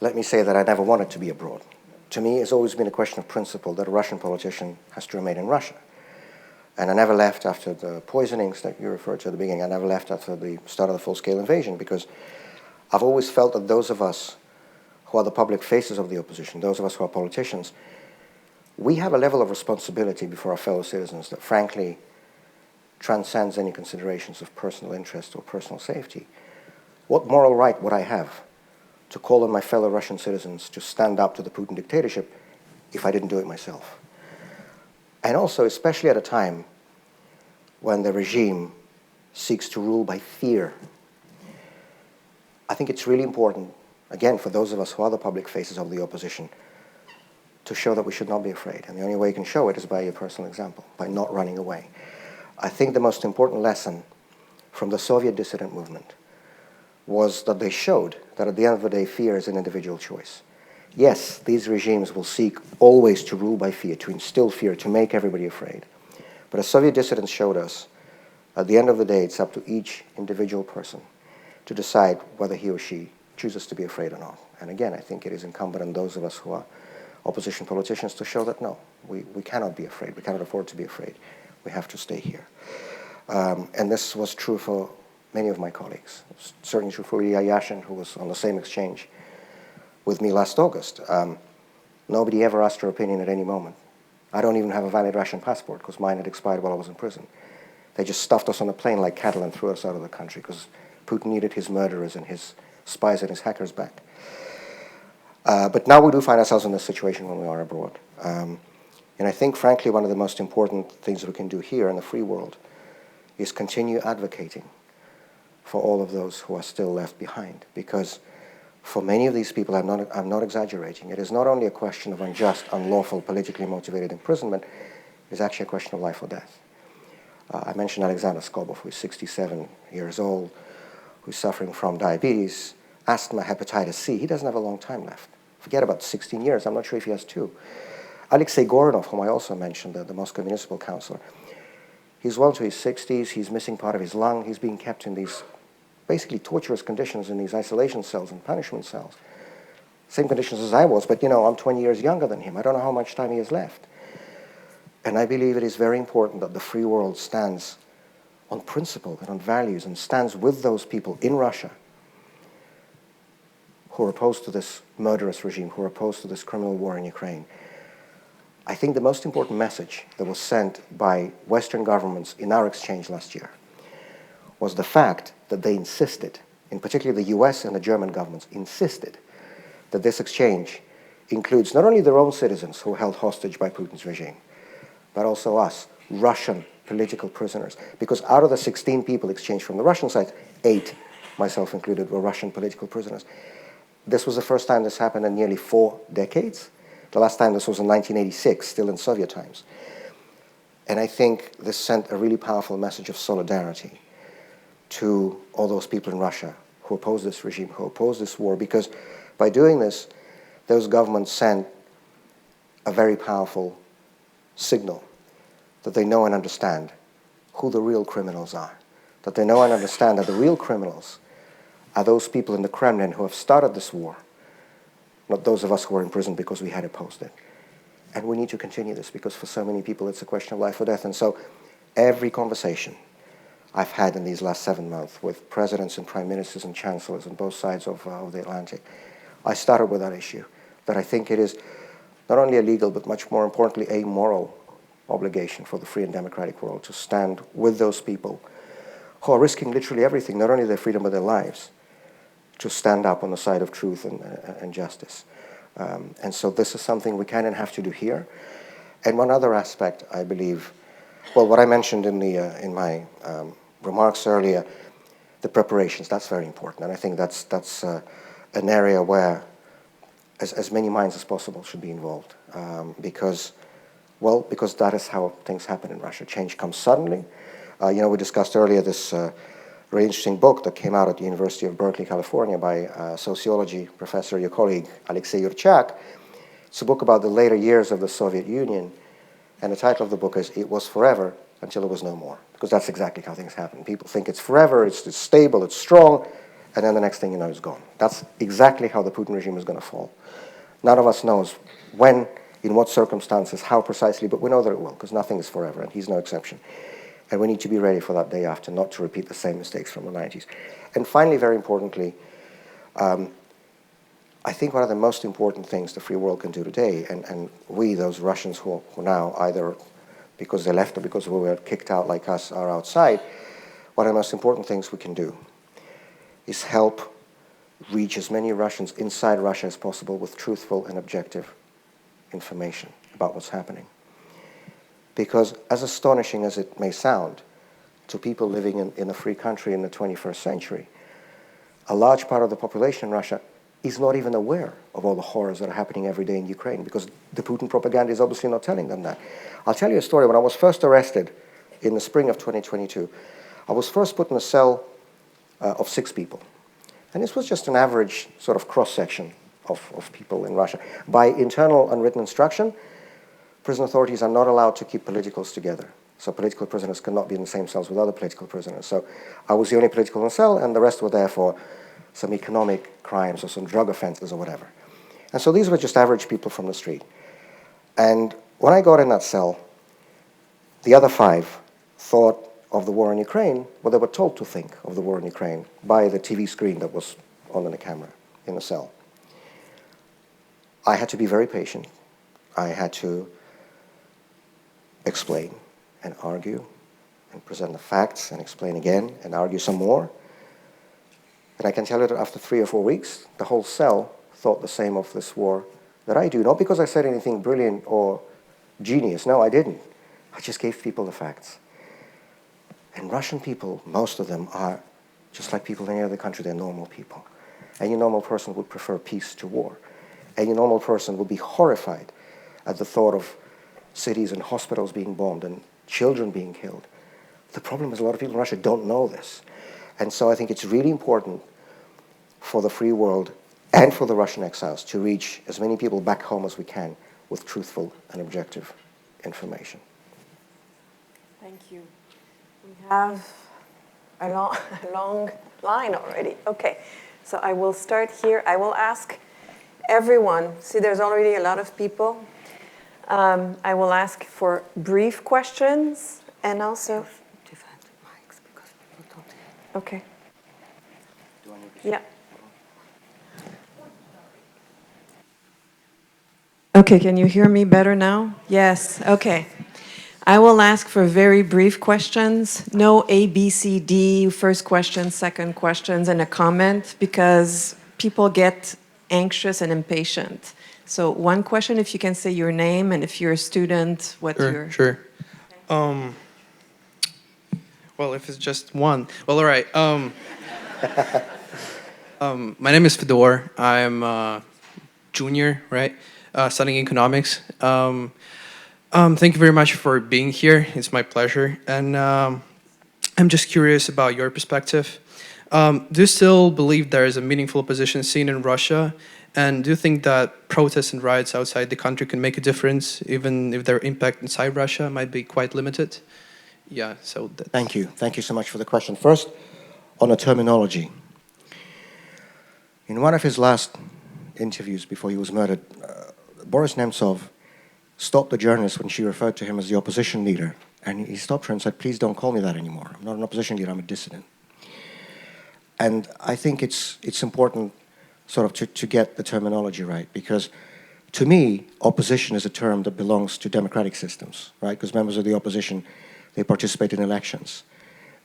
let me say that I never wanted to be abroad. To me, it's always been a question of principle that a Russian politician has to remain in Russia. And I never left after the poisonings that you referred to at the beginning. I never left after the start of the full-scale invasion, because I've always felt that those of us who are the public faces of the opposition, those of us who are politicians, we have a level of responsibility before our fellow citizens that frankly transcends any considerations of personal interest or personal safety. What moral right would I have to call on my fellow Russian citizens to stand up to the Putin dictatorship if I didn't do it myself? And also, especially at a time when the regime seeks to rule by fear, I think it's really important, again, for those of us who are the public faces of the opposition, to show that we should not be afraid. And the only way you can show it is by your personal example, by not running away. I think the most important lesson from the Soviet dissident movement was that they showed that at the end of the day, fear is an individual choice. Yes, these regimes will seek always to rule by fear, to instill fear, to make everybody afraid. But as Soviet dissidents showed us, at the end of the day, it's up to each individual person to decide whether he or she chooses to be afraid or not. And again, I think it is incumbent on those of us who are opposition politicians to show that no, we cannot be afraid. We cannot afford to be afraid. We have to stay here. And this was true for many of my colleagues. It was certainly true for Ilya Yashin, who was on the same exchange with me last August. Nobody ever asked her opinion at any moment. I don't even have a valid Russian passport because mine had expired while I was in prison. They just stuffed us on a plane like cattle and threw us out of the country because Putin needed his murderers and his spies and his hackers back. But now we do find ourselves in this situation when we are abroad. And I think, frankly, one of the most important things we can do here in the free world is continue advocating for all of those who are still left behind. Because For many of these people, I'm not exaggerating, it is not only a question of unjust, unlawful, politically motivated imprisonment, it's actually a question of life or death. I mentioned Alexander Skobov, who is 67 years old, who's suffering from diabetes, asthma, hepatitis C. He doesn't have a long time left. Forget about 16 years. I'm not sure if he has 2. Alexei Gorinov, whom I also mentioned, the Moscow municipal councillor, he's well into his 60s. He's missing part of his lung. He's being kept in these basically torturous conditions in these isolation cells and punishment cells. Same conditions as I was, but I'm 20 years younger than him. I don't know how much time he has left. And I believe it is very important that the free world stands on principle and on values and stands with those people in Russia who are opposed to this murderous regime, who are opposed to this criminal war in Ukraine. I think the most important message that was sent by Western governments in our exchange last year was the fact that they insisted, in particular the US and the German governments, insisted that this exchange includes not only their own citizens who are held hostage by Putin's regime, but also us, Russian political prisoners. Because out of the 16 people exchanged from the Russian side, 8, myself included, were Russian political prisoners. This was the first time this happened in nearly 4 decades. The last time this was in 1986, still in Soviet times. And I think this sent a really powerful message of solidarity to all those people in Russia who oppose this regime, who oppose this war, because by doing this, those governments sent a very powerful signal that they know and understand who the real criminals are, that they know and understand that the real criminals are those people in the Kremlin who have started this war, not those of us who are in prison because we had opposed it. And we need to continue this because for so many people it's a question of life or death. And so every conversation I've had in these last 7 months with presidents and prime ministers and chancellors on both sides of the Atlantic, I started with that issue, that I think it is not only a legal, but much more importantly, a moral obligation for the free and democratic world to stand with those people who are risking literally everything, not only their freedom, but their lives, to stand up on the side of truth and justice. And so this is something we can and have to do here. And one other aspect, I believe, well, what I mentioned in my remarks earlier, the preparations, that's very important. And I think that's an area where as many minds as possible should be involved. Because that is how things happen in Russia. Change comes suddenly. We discussed earlier this very interesting book that came out at the University of Berkeley, California by sociology professor, your colleague, Alexei Yurchak. It's a book about the later years of the Soviet Union, and the title of the book is It Was Forever Until It Was No More, because that's exactly how things happen. People think it's forever, it's stable, it's strong, and then the next thing you know, it's gone. That's exactly how the Putin regime is going to fall. None of us knows when, in what circumstances, how precisely, but we know that it will, because nothing is forever, and he's no exception. And we need to be ready for that day after, not to repeat the same mistakes from the 90s. And finally, very importantly, I think one of the most important things the free world can do today, and we, those Russians who now either because they left or because we were kicked out like us are outside, one of the most important things we can do is help reach as many Russians inside Russia as possible with truthful and objective information about what's happening. Because as astonishing as it may sound to people living in a free country in the 21st century, a large part of the population in Russia is not even aware of all the horrors that are happening every day in Ukraine, because the Putin propaganda is obviously not telling them that. I'll tell you a story. When I was first arrested in the spring of 2022, I was first put in a cell of 6 people. And this was just an average sort of cross-section of people in Russia. By internal unwritten instruction, prison authorities are not allowed to keep politicals together. So political prisoners cannot be in the same cells with other political prisoners. So I was the only political in the cell, and the rest were there for some economic crimes or some drug offenses or whatever. And so these were just average people from the street. And when I got in that cell, the other 5 thought of the war in Ukraine, well, they were told to think of the war in Ukraine by the TV screen that was on the camera in the cell. I had to be very patient. I had to explain and argue and present the facts and explain again and argue some more. And I can tell you that after 3 or 4 weeks, the whole cell thought the same of this war that I do. Not because I said anything brilliant or genius. No, I didn't. I just gave people the facts. And Russian people, most of them, are just like people in any other country. They're normal people. Any normal person would prefer peace to war. Any normal person would be horrified at the thought of cities and hospitals being bombed and children being killed. The problem is a lot of people in Russia don't know this. And so I think it's really important for the free world and for the Russian exiles to reach as many people back home as we can with truthful and objective information. Thank you. We have a long line already. Okay, so I will start here. I will ask everyone. See, there's already a lot of people. I will ask for brief questions and also... Okay. Yeah. Okay, can you hear me better now? Yes, okay. I will ask for very brief questions. No A, B, C, D, first question, second questions, and a comment, because people get anxious and impatient. So one question, if you can say your name, and if you're a student, what you're... Sure. Well, if it's just one. Well, all right. My name is Fedor. I'm a junior, right? Studying economics. Thank you very much for being here. It's my pleasure. And I'm just curious about your perspective. Do you still believe there is a meaningful opposition scene in Russia? And do you think that protests and riots outside the country can make a difference, even if their impact inside Russia might be quite limited? Yeah, so that's... Thank you. Thank you so much for the question. First, on the terminology. In one of his last interviews before he was murdered, Boris Nemtsov stopped the journalist when she referred to him as the opposition leader. And he stopped her and said, please don't call me that anymore. I'm not an opposition leader, I'm a dissident. And I think it's important sort of to get the terminology right, because to me, opposition is a term that belongs to democratic systems, right? Because members of the opposition, they participate in elections.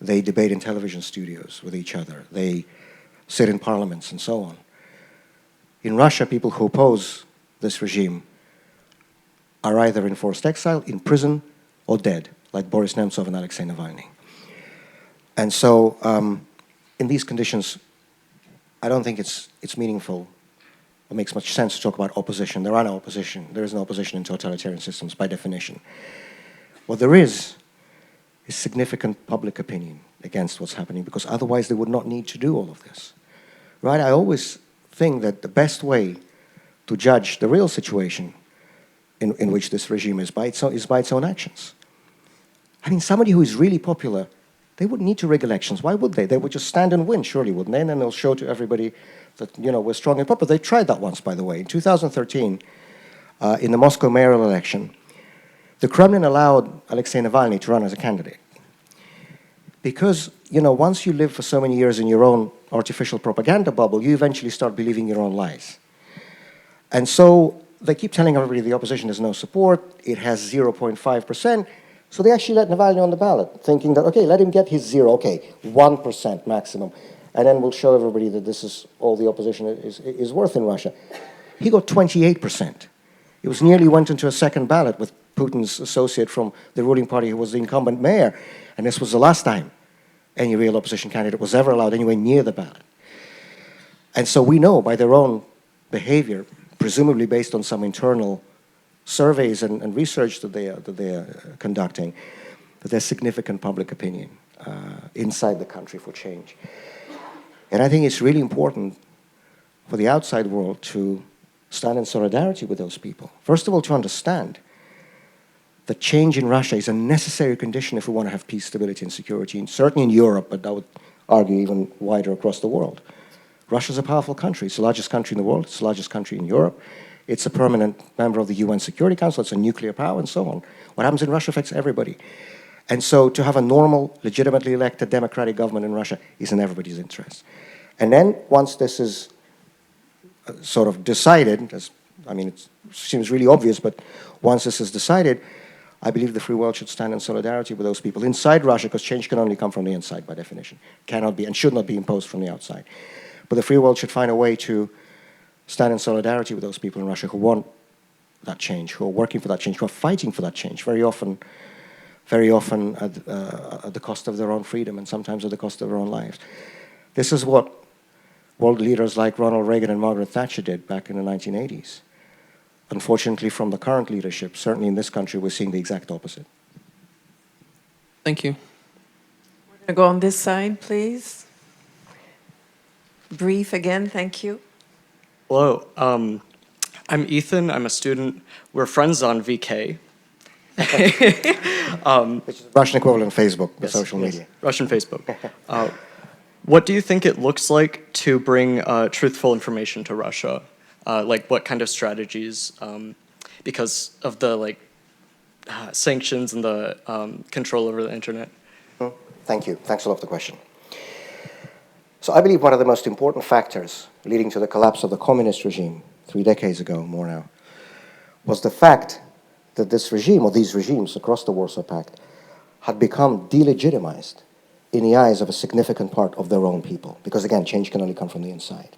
They debate in television studios with each other. They sit in parliaments and so on. In Russia, people who oppose this regime are either in forced exile, in prison, or dead, like Boris Nemtsov and Alexei Navalny. And so, in these conditions, I don't think it's meaningful or makes much sense to talk about opposition. There are no opposition. There is no opposition in totalitarian systems by definition. What there is significant public opinion against what's happening, because otherwise they would not need to do all of this. Right? I always think that the best way to judge the real situation in which this regime is by its own actions. I mean, somebody who is really popular, they wouldn't need to rig elections. Why would they? They would just stand and win, surely, wouldn't they? And then they'll show to everybody that, you know, we're strong and popular. They tried that once, by the way. In 2013, in the Moscow mayoral election, the Kremlin allowed Alexei Navalny to run as a candidate. Because, you know, once you live for so many years in your own artificial propaganda bubble, you eventually start believing your own lies. And so they keep telling everybody the opposition has no support, it has 0.5%, so they actually let Navalny on the ballot, thinking that, okay, let him get his 1% maximum, and then we'll show everybody that this is all the opposition is worth in Russia. He got 28%. It was nearly went into a second ballot with Putin's associate from the ruling party who was the incumbent mayor, and this was the last time any real opposition candidate was ever allowed anywhere near the ballot. And so we know by their own behavior, presumably based on some internal surveys and research that they are conducting, that there's significant public opinion inside the country for change. And I think it's really important for the outside world to stand in solidarity with those people. First of all, to understand that change in Russia is a necessary condition if we want to have peace, stability, and security, and certainly in Europe, but I would argue even wider across the world. Russia's a powerful country. It's the largest country in the world. It's the largest country in Europe. It's a permanent member of the UN Security Council. It's a nuclear power, and so on. What happens in Russia affects everybody. And so to have a normal, legitimately elected democratic government in Russia is in everybody's interest. And then once this is sort of decided, it seems really obvious, but once this is decided, I believe the free world should stand in solidarity with those people inside Russia, because change can only come from the inside by definition. Cannot be and should not be imposed from the outside. But the free world should find a way to stand in solidarity with those people in Russia who want that change, who are working for that change, who are fighting for that change, very often at the cost of their own freedom and sometimes at the cost of their own lives. This is what world leaders like Ronald Reagan and Margaret Thatcher did back in the 1980s. Unfortunately, from the current leadership, certainly in this country, we're seeing the exact opposite. Thank you. We're going to go on this side, please. Brief again, thank you. Hello, I'm Ethan. I'm a student. We're friends on VK. Which is the Russian equivalent of Facebook, the Yes, social yes, media. Russian Facebook. What do you think it looks like to bring truthful information to Russia? Like what kind of strategies? Because of the sanctions and the control over the internet. Thank you. Thanks a lot for the question. So I believe one of the most important factors leading to the collapse of the communist regime 3 decades ago, more now, was the fact that this regime, or these regimes across the Warsaw Pact, had become delegitimized in the eyes of a significant part of their own people. Because again, change can only come from the inside.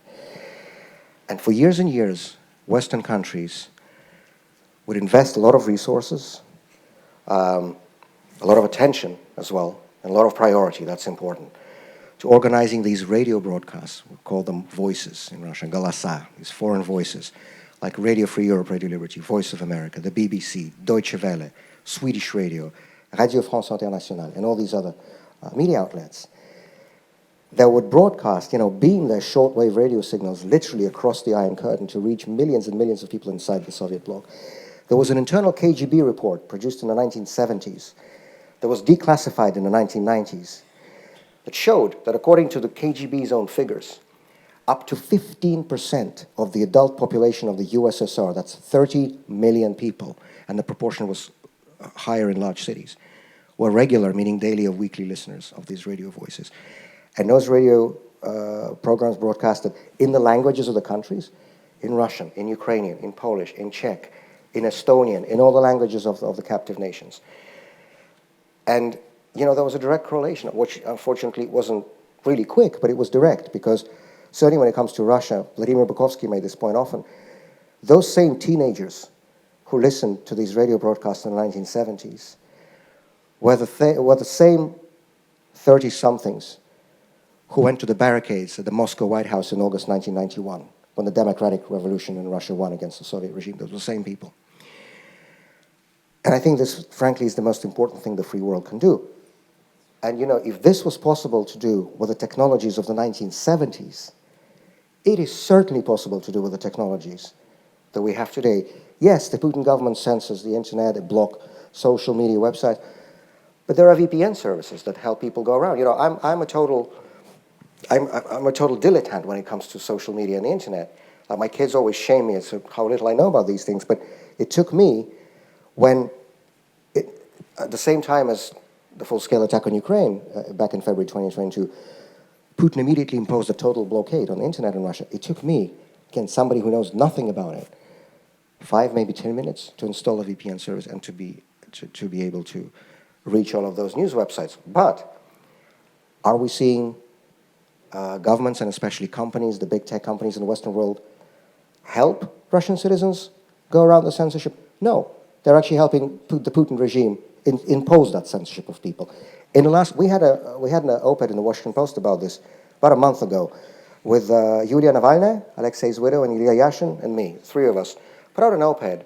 And for years and years, Western countries would invest a lot of resources, a lot of attention as well, and a lot of priority, that's important, to organizing these radio broadcasts. We call them voices in Russian, голоса, these foreign voices, like Radio Free Europe, Radio Liberty, Voice of America, the BBC, Deutsche Welle, Swedish Radio, Radio France Internationale, and all these other media outlets that would broadcast, beam their shortwave radio signals literally across the Iron Curtain to reach millions and millions of people inside the Soviet bloc. There was an internal KGB report produced in the 1970s that was declassified in the 1990s that showed that according to the KGB's own figures, up to 15% of the adult population of the USSR, that's 30 million people, and the proportion was higher in large cities, were regular, meaning daily or weekly listeners of these radio voices. And those radio programs broadcasted in the languages of the countries, in Russian, in Ukrainian, in Polish, in Czech, in Estonian, in all the languages of the captive nations. And, there was a direct correlation, which unfortunately wasn't really quick, but it was direct, because certainly when it comes to Russia, Vladimir Bukovsky made this point often, those same teenagers who listened to these radio broadcasts in the 1970s were the same 30-somethings who went to the barricades at the Moscow White House in August 1991, when the democratic revolution in Russia won against the Soviet regime. Those were the same people. And I think this, frankly, is the most important thing the free world can do. And, if this was possible to do with the technologies of the 1970s, it is certainly possible to do with the technologies that we have today. Yes, the Putin government censors the internet, it blocks social media websites, but there are VPN services that help people go around. I'm a total dilettante when it comes to social media and the internet. My kids always shame me as how little I know about these things, but it took me at the same time as the full-scale attack on Ukraine back in February 2022, Putin immediately imposed a total blockade on the internet in Russia. It took me, again, somebody who knows nothing about it, 5, maybe 10 minutes to install a VPN service and to be able to reach all of those news websites. But are we seeing governments and especially companies, the big tech companies in the Western world, help Russian citizens go around the censorship? No, they're actually helping the Putin regime impose that censorship of people. In the last, we had an op-ed in the Washington Post about this about a month ago, with Yulia Navalny, Alexei's widow, and Ilya Yashin, and me, 3 of us, put out an op-ed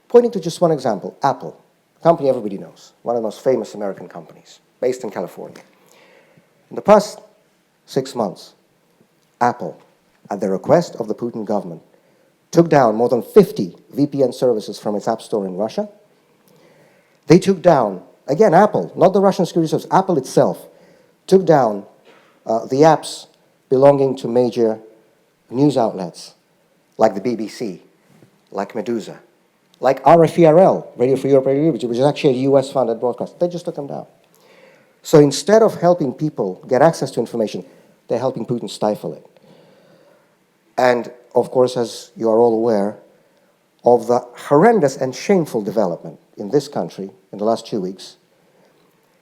pointing to just one example, Apple, a company everybody knows, one of the most famous American companies, based in California. In the past 6 months, Apple, at the request of the Putin government, took down more than 50 VPN services from its app store in Russia. They took down, again, Apple, not the Russian security service, Apple itself, took down the apps belonging to major news outlets like the BBC, like Medusa, like RFERL, Radio Free Europe, Radio Liberty, which is actually a US-funded broadcast. They just took them down. So instead of helping people get access to information, they're helping Putin stifle it. And, of course, as you are all aware, of the horrendous and shameful development in this country in the last 2 weeks.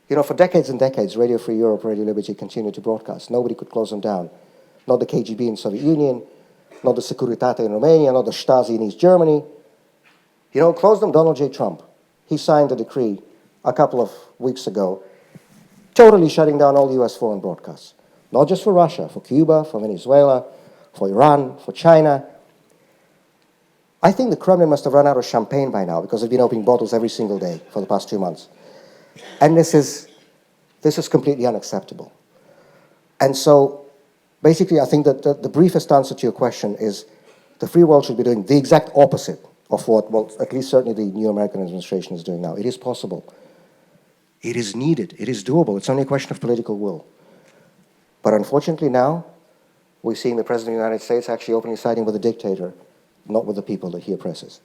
For decades and decades, Radio Free Europe, Radio Liberty continued to broadcast. Nobody could close them down. Not the KGB in the Soviet Union, not the Securitate in Romania, not the Stasi in East Germany. Closed them Donald J. Trump. He signed a decree a couple of weeks ago, totally shutting down all US foreign broadcasts. not just for Russia, for Cuba, for Venezuela, for Iran, for China. I think the Kremlin must have run out of champagne by now because they've been opening bottles every single day for the past 2 months. And this is completely unacceptable. And so, basically, I think that the briefest answer to your question is the free world should be doing the exact opposite of what, well, at least certainly the new American administration is doing now. It is possible. It is needed. It is doable. It's only a question of political will. But unfortunately now, we're seeing the President of the United States actually openly siding with the dictator, not with the people that he oppresses.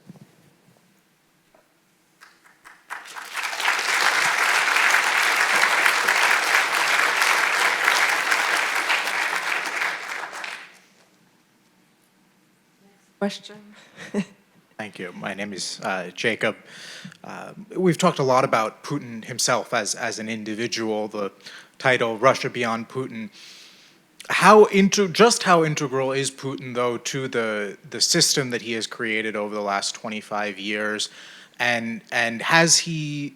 Question? Thank you. My name is Jacob. We've talked a lot about Putin himself as an individual, the title Russia Beyond Putin. How integral is Putin, though, to the system that he has created over the last 25 years? And has he,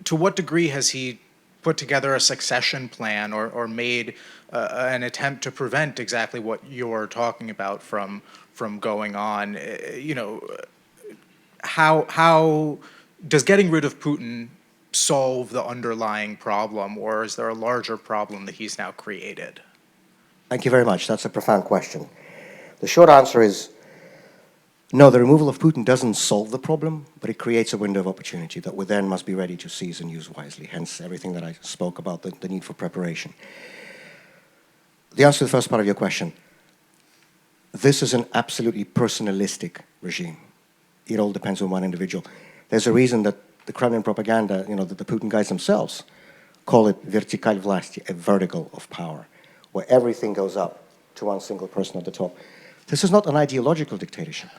to what degree has he put together a succession plan or made an attempt to prevent exactly what you're talking about from going on? You know, how does getting rid of Putin solve the underlying problem, or is there a larger problem that he's now created? Thank you very much. That's a profound question. The short answer is no, the removal of Putin doesn't solve the problem, but it creates a window of opportunity that we then must be ready to seize and use wisely, hence everything that I spoke about, the need for preparation. The answer to the first part of your question, this is an absolutely personalistic regime. It all depends on one individual. There's a reason that the Kremlin propaganda, that the Putin guys themselves call it vertikal vlasti, a vertical of power, where everything goes up to one single person at the top. This is not an ideological dictatorship,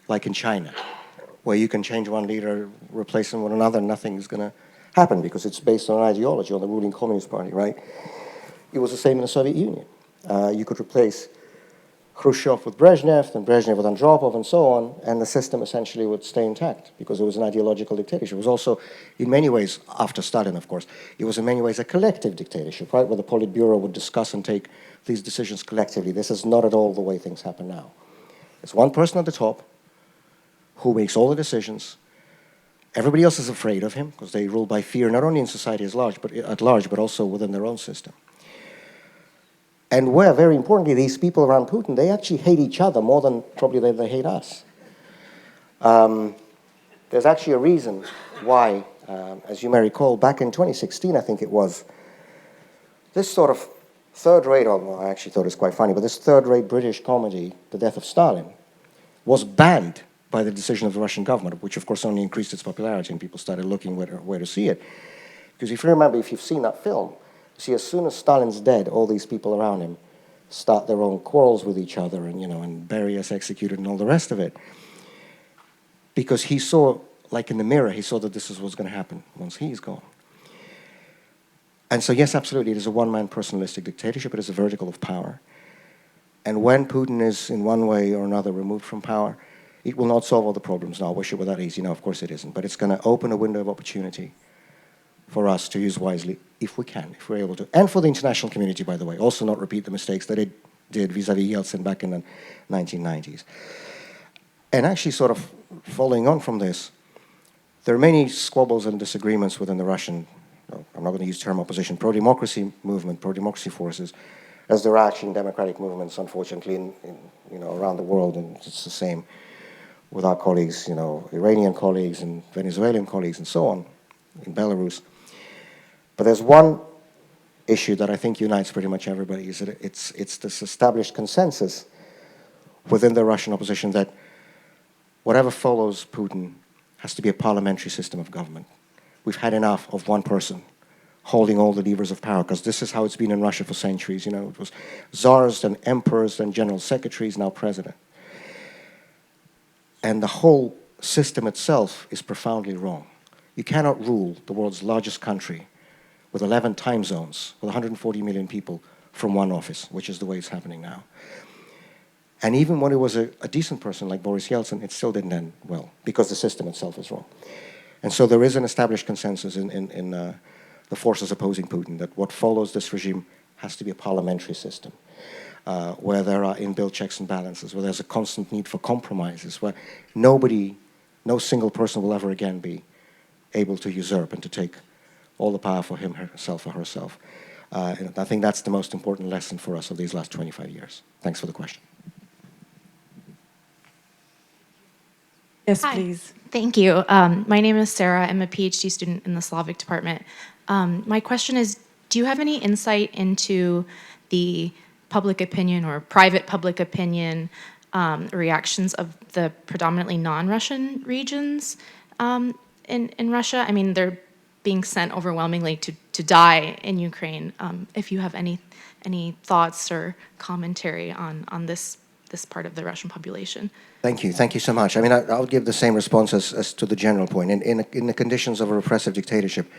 like in China, where you can change one leader, replace him with another, and nothing is going to happen because it's based on an ideology, on the ruling Communist Party, right? It was the same in the Soviet Union. You could replace Khrushchev with Brezhnev, then Brezhnev with Andropov, and so on, and the system essentially would stay intact because it was an ideological dictatorship. It was also, in many ways, after Stalin, of course, it was in many ways a collective dictatorship, right, where the Politburo would discuss and take these decisions collectively. This is not at all the way things happen now. There's one person at the top who makes all the decisions. Everybody else is afraid of him because they rule by fear, not only in society at large, but also within their own system. And where, very importantly, these people around Putin, they actually hate each other more than probably they hate us. There's actually a reason why, as you may recall, back in 2016, I think it was, this sort of third-rate, well, I actually thought it was quite funny, but this third-rate British comedy, The Death of Stalin, was banned by the decision of the Russian government, which of course only increased its popularity and people started looking where to see it. Because if you remember, if you've seen that film, see, as soon as Stalin's dead, all these people around him start their own quarrels with each other and, and Beria executed and all the rest of it. Because he saw, like in the mirror, he saw that this is what's going to happen once he's gone. And so, yes, absolutely, it is a one-man personalistic dictatorship. It is a vertical of power. And when Putin is in one way or another removed from power, it will not solve all the problems. Now, I wish it were that easy. No, of course it isn't. But it's going to open a window of opportunity for us to use wisely, if we can, if we're able to. And for the international community, by the way, also not repeat the mistakes that it did vis-a-vis Yeltsin back in the 1990s. And actually sort of following on from this, there are many squabbles and disagreements within the Russian, I'm not going to use the term opposition, pro-democracy movement, pro-democracy forces, as there are actually in democratic movements, unfortunately, in around the world, and it's the same with our colleagues, Iranian colleagues and Venezuelan colleagues and so on, in Belarus. But there's one issue that I think unites pretty much everybody, is that it's this established consensus within the Russian opposition that whatever follows Putin has to be a parliamentary system of government. We've had enough of one person holding all the levers of power, because this is how it's been in Russia for centuries. It was czars, then emperors, then general secretaries, now president. And the whole system itself is profoundly wrong. You cannot rule the world's largest country with 11 time zones, with 140 million people from one office, which is the way it's happening now. And even when it was a decent person like Boris Yeltsin, it still didn't end well, because the system itself is wrong. And so there is an established consensus in the forces opposing Putin that what follows this regime has to be a parliamentary system, where there are inbuilt checks and balances, where there's a constant need for compromises, where no single person will ever again be able to usurp and to take all the power for himself or herself. And I think that's the most important lesson for us of these last 25 years. Thanks for the question. Yes, Hi. please. Thank you. My name is Sarah. I'm a PhD student in the Slavic department. My question is, do you have any insight into the public opinion or private public opinion reactions of the predominantly non-Russian regions in Russia? I mean, they're being sent overwhelmingly to die in Ukraine. If you have any thoughts or commentary on this part of the Russian population. Thank you so much. I mean, I'll give the same response as to the general point. In the conditions of a repressive dictatorship,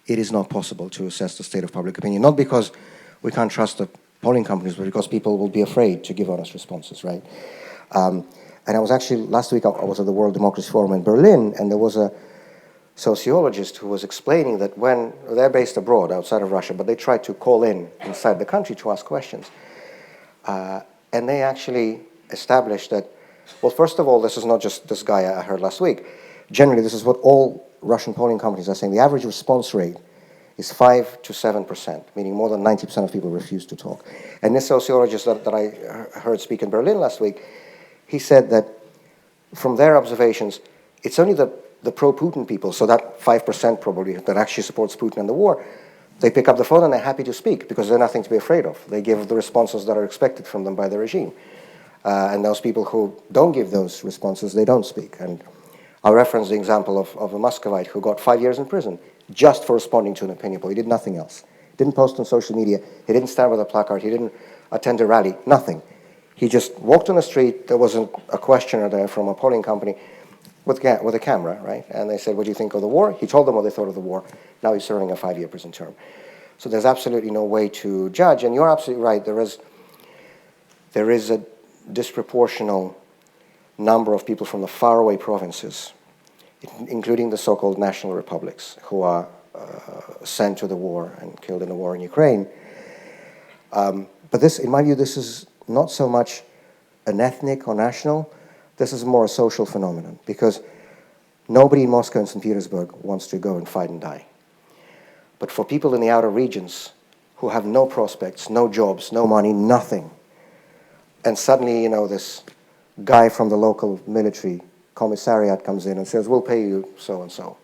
it is not possible to assess the state of public opinion, not because we can't trust the polling companies, but because people will be afraid to give honest responses, right? And I was actually, last week I was at the World Democracy Forum in Berlin, and there was a sociologist who was explaining that when they're based abroad, outside of Russia, but they try to call inside the country to ask questions, and they actually established that, well, first of all, this is not just this guy I heard last week. Generally, this is what all Russian polling companies are saying. The average response rate is 5 to 7%, meaning more than 90% of people refuse to talk. And this sociologist that I heard speak in Berlin last week, he said that from their observations, it's only the pro-Putin people, so that 5% probably that actually supports Putin and the war, they pick up the phone and they're happy to speak because there's nothing to be afraid of. They give the responses that are expected from them by the regime. And those people who don't give those responses, they don't speak. And I'll reference the example of a Muscovite who got 5 years in prison just for responding to an opinion poll. He did nothing else. Didn't post on social media. He didn't stand with a placard. He didn't attend a rally. Nothing. He just walked on the street. There was a questioner there from a polling company with a camera, right? And they said, what do you think of the war? He told them what they thought of the war. Now he's serving a 5-year prison term. So there's absolutely no way to judge. And you're absolutely right. There is a disproportional number of people from the faraway provinces, including the so-called national republics, who are sent to the war and killed in the war in Ukraine. But this, in my view, this is not so much an ethnic or national, this is more a social phenomenon, because nobody in Moscow and St. Petersburg wants to go and fight and die. But for people in the outer regions who have no prospects, no jobs, no money, nothing, and suddenly, you know, this guy from the local military commissariat comes in and says, we'll pay you so-and-so.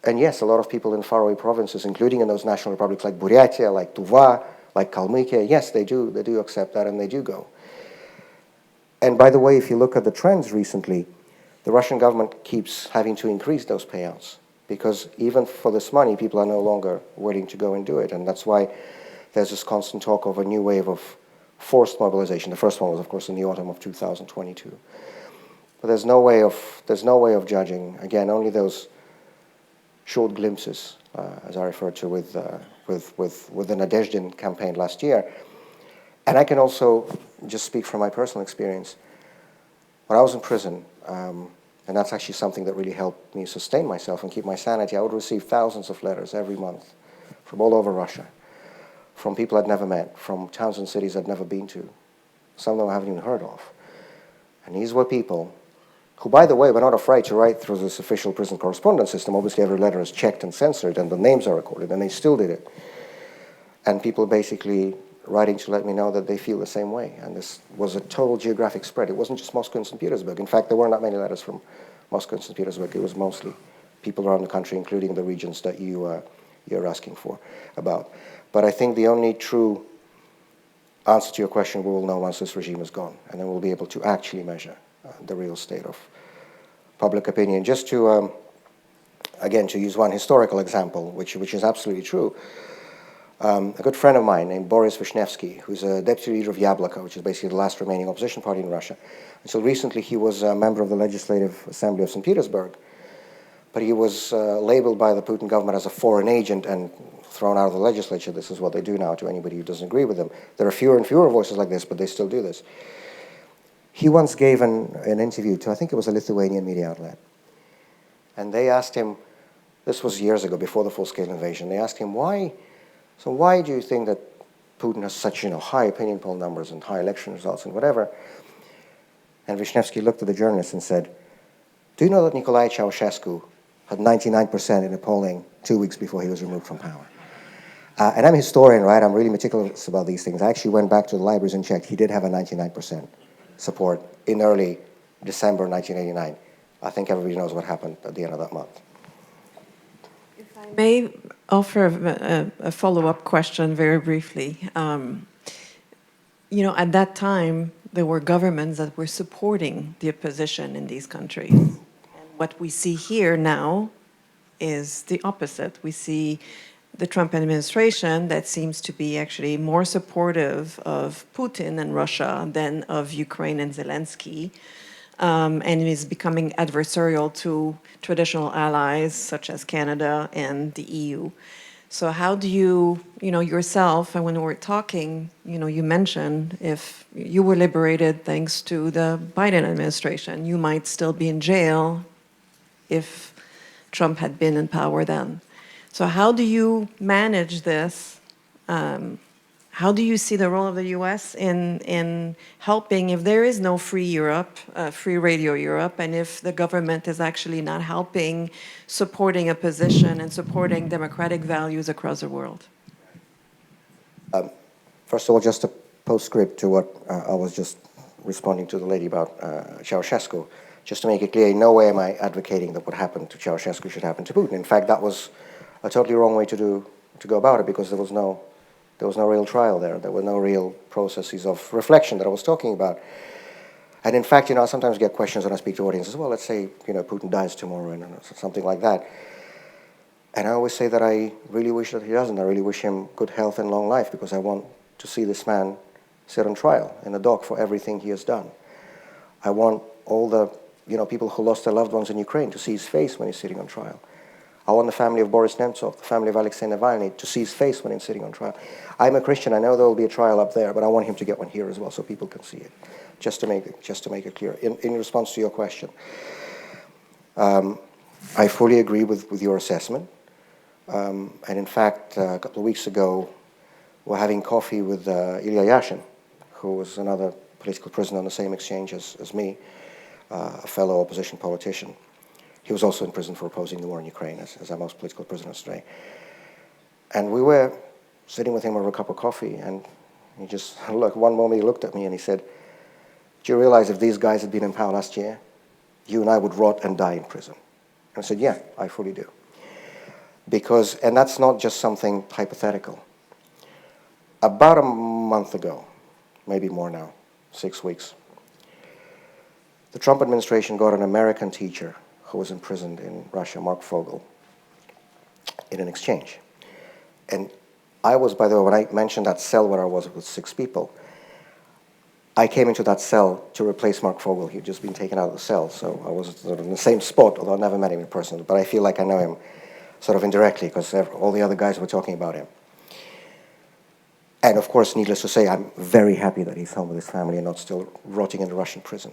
And yes, a lot of people in faraway provinces, including in those national republics like Buryatia, like Tuva, like Kalmykia, yes, they do accept that and they do go. And by the way, if you look at the trends recently, the Russian government keeps having to increase those payouts because even for this money, people are no longer willing to go and do it. And that's why there's this constant talk of a new wave of forced mobilization. The first one was, of course, in the autumn of 2022. But there's no way of judging. Again, only those short glimpses, as I referred to with the Nadezhdin campaign last year. And I can also just speak from my personal experience. When I was in prison, and that's actually something that really helped me sustain myself and keep my sanity, I would receive thousands of letters every month from all over Russia, from people I'd never met, from towns and cities I'd never been to, some of them I haven't even heard of. And these were people who, by the way, were not afraid to write through this official prison correspondence system. Obviously, every letter is checked and censored, and the names are recorded, and they still did it. And people basically writing to let me know that they feel the same way. And this was a total geographic spread. It wasn't just Moscow and St. Petersburg. In fact, there weren't that many letters from Moscow and St. Petersburg. It was mostly people around the country, including the regions that you're asking about. But I think the only true answer to your question we will know once this regime is gone, and then we'll be able to actually measure the real state of public opinion. Just to, again, to use one historical example, which is absolutely true, a good friend of mine named Boris Nemtsov, who's a deputy leader of Yabloko, which is basically the last remaining opposition party in Russia. Until recently, he was a member of the Legislative Assembly of St. Petersburg, but he was labeled by the Putin government as a foreign agent and thrown out of the legislature. This is what they do now to anybody who doesn't agree with them. There are fewer and fewer voices like this, but they still do this. He once gave an interview to, I think it was a Lithuanian media outlet, and they asked him, this was years ago, before the full-scale invasion, they asked him, why do you think that Putin has such, high opinion poll numbers and high election results and whatever. And Wisniewski looked at the journalist and said, do you know that Nicolae Ceausescu had 99% in the polling 2 weeks before he was removed from power? And I'm a historian, right? I'm really meticulous about these things. I actually went back to the libraries and checked. He did have a 99% support in early December 1989. I think everybody knows what happened at the end of that month. If I may offer a follow-up question very briefly. At that time, there were governments that were supporting the opposition in these countries. And what we see here now is the opposite. We see the Trump administration that seems to be actually more supportive of Putin and Russia than of Ukraine and Zelensky, and is becoming adversarial to traditional allies such as Canada and the EU. So how do you, yourself, and when we were talking, you mentioned if you were liberated thanks to the Biden administration, you might still be in jail if Trump had been in power then. So how do you manage this? How do you see the role of the U.S. in helping if there is no free Europe, free Radio Europe, and if the government is actually not helping, supporting opposition and supporting democratic values across the world? First of all, just a postscript to what I was just responding to the lady about Ceausescu. Just to make it clear, in no way am I advocating that what happened to Ceausescu should happen to Putin. In fact, that was a totally wrong way to go about it, because there was no real trial there. There were no real processes of reflection that I was talking about. And in fact, I sometimes get questions when I speak to audiences, well, let's say, Putin dies tomorrow and something like that. And I always say that I really wish that he doesn't. I really wish him good health and long life, because I want to see this man sit on trial in the dock for everything he has done. I want all the, people who lost their loved ones in Ukraine to see his face when he's sitting on trial. I want the family of Boris Nemtsov, the family of Alexei Navalny, to see his face when he's sitting on trial. I'm a Christian. I know there will be a trial up there, but I want him to get one here as well so people can see it, just to make it clear. In response to your question, I fully agree with your assessment. And in fact, a couple of weeks ago, we're having coffee with Ilya Yashin, who was another political prisoner on the same exchange as me, a fellow opposition politician. He was also in prison for opposing the war in Ukraine, as are most political prisoners today. And we were sitting with him over a cup of coffee, and he just, one moment he looked at me and he said, do you realize if these guys had been in power last year, you and I would rot and die in prison? And I said, yeah, I fully do. And that's not just something hypothetical. About a month ago, maybe more now, 6 weeks, the Trump administration got an American teacher who was imprisoned in Russia, Mark Fogel, in an exchange. And I was, by the way, when I mentioned that cell where I was with 6 people, I came into that cell to replace Mark Fogel. He'd just been taken out of the cell, so I was sort of in the same spot, although I never met him in person. But I feel like I know him sort of indirectly, because all the other guys were talking about him. And of course, needless to say, I'm very happy that he's home with his family and not still rotting in a Russian prison.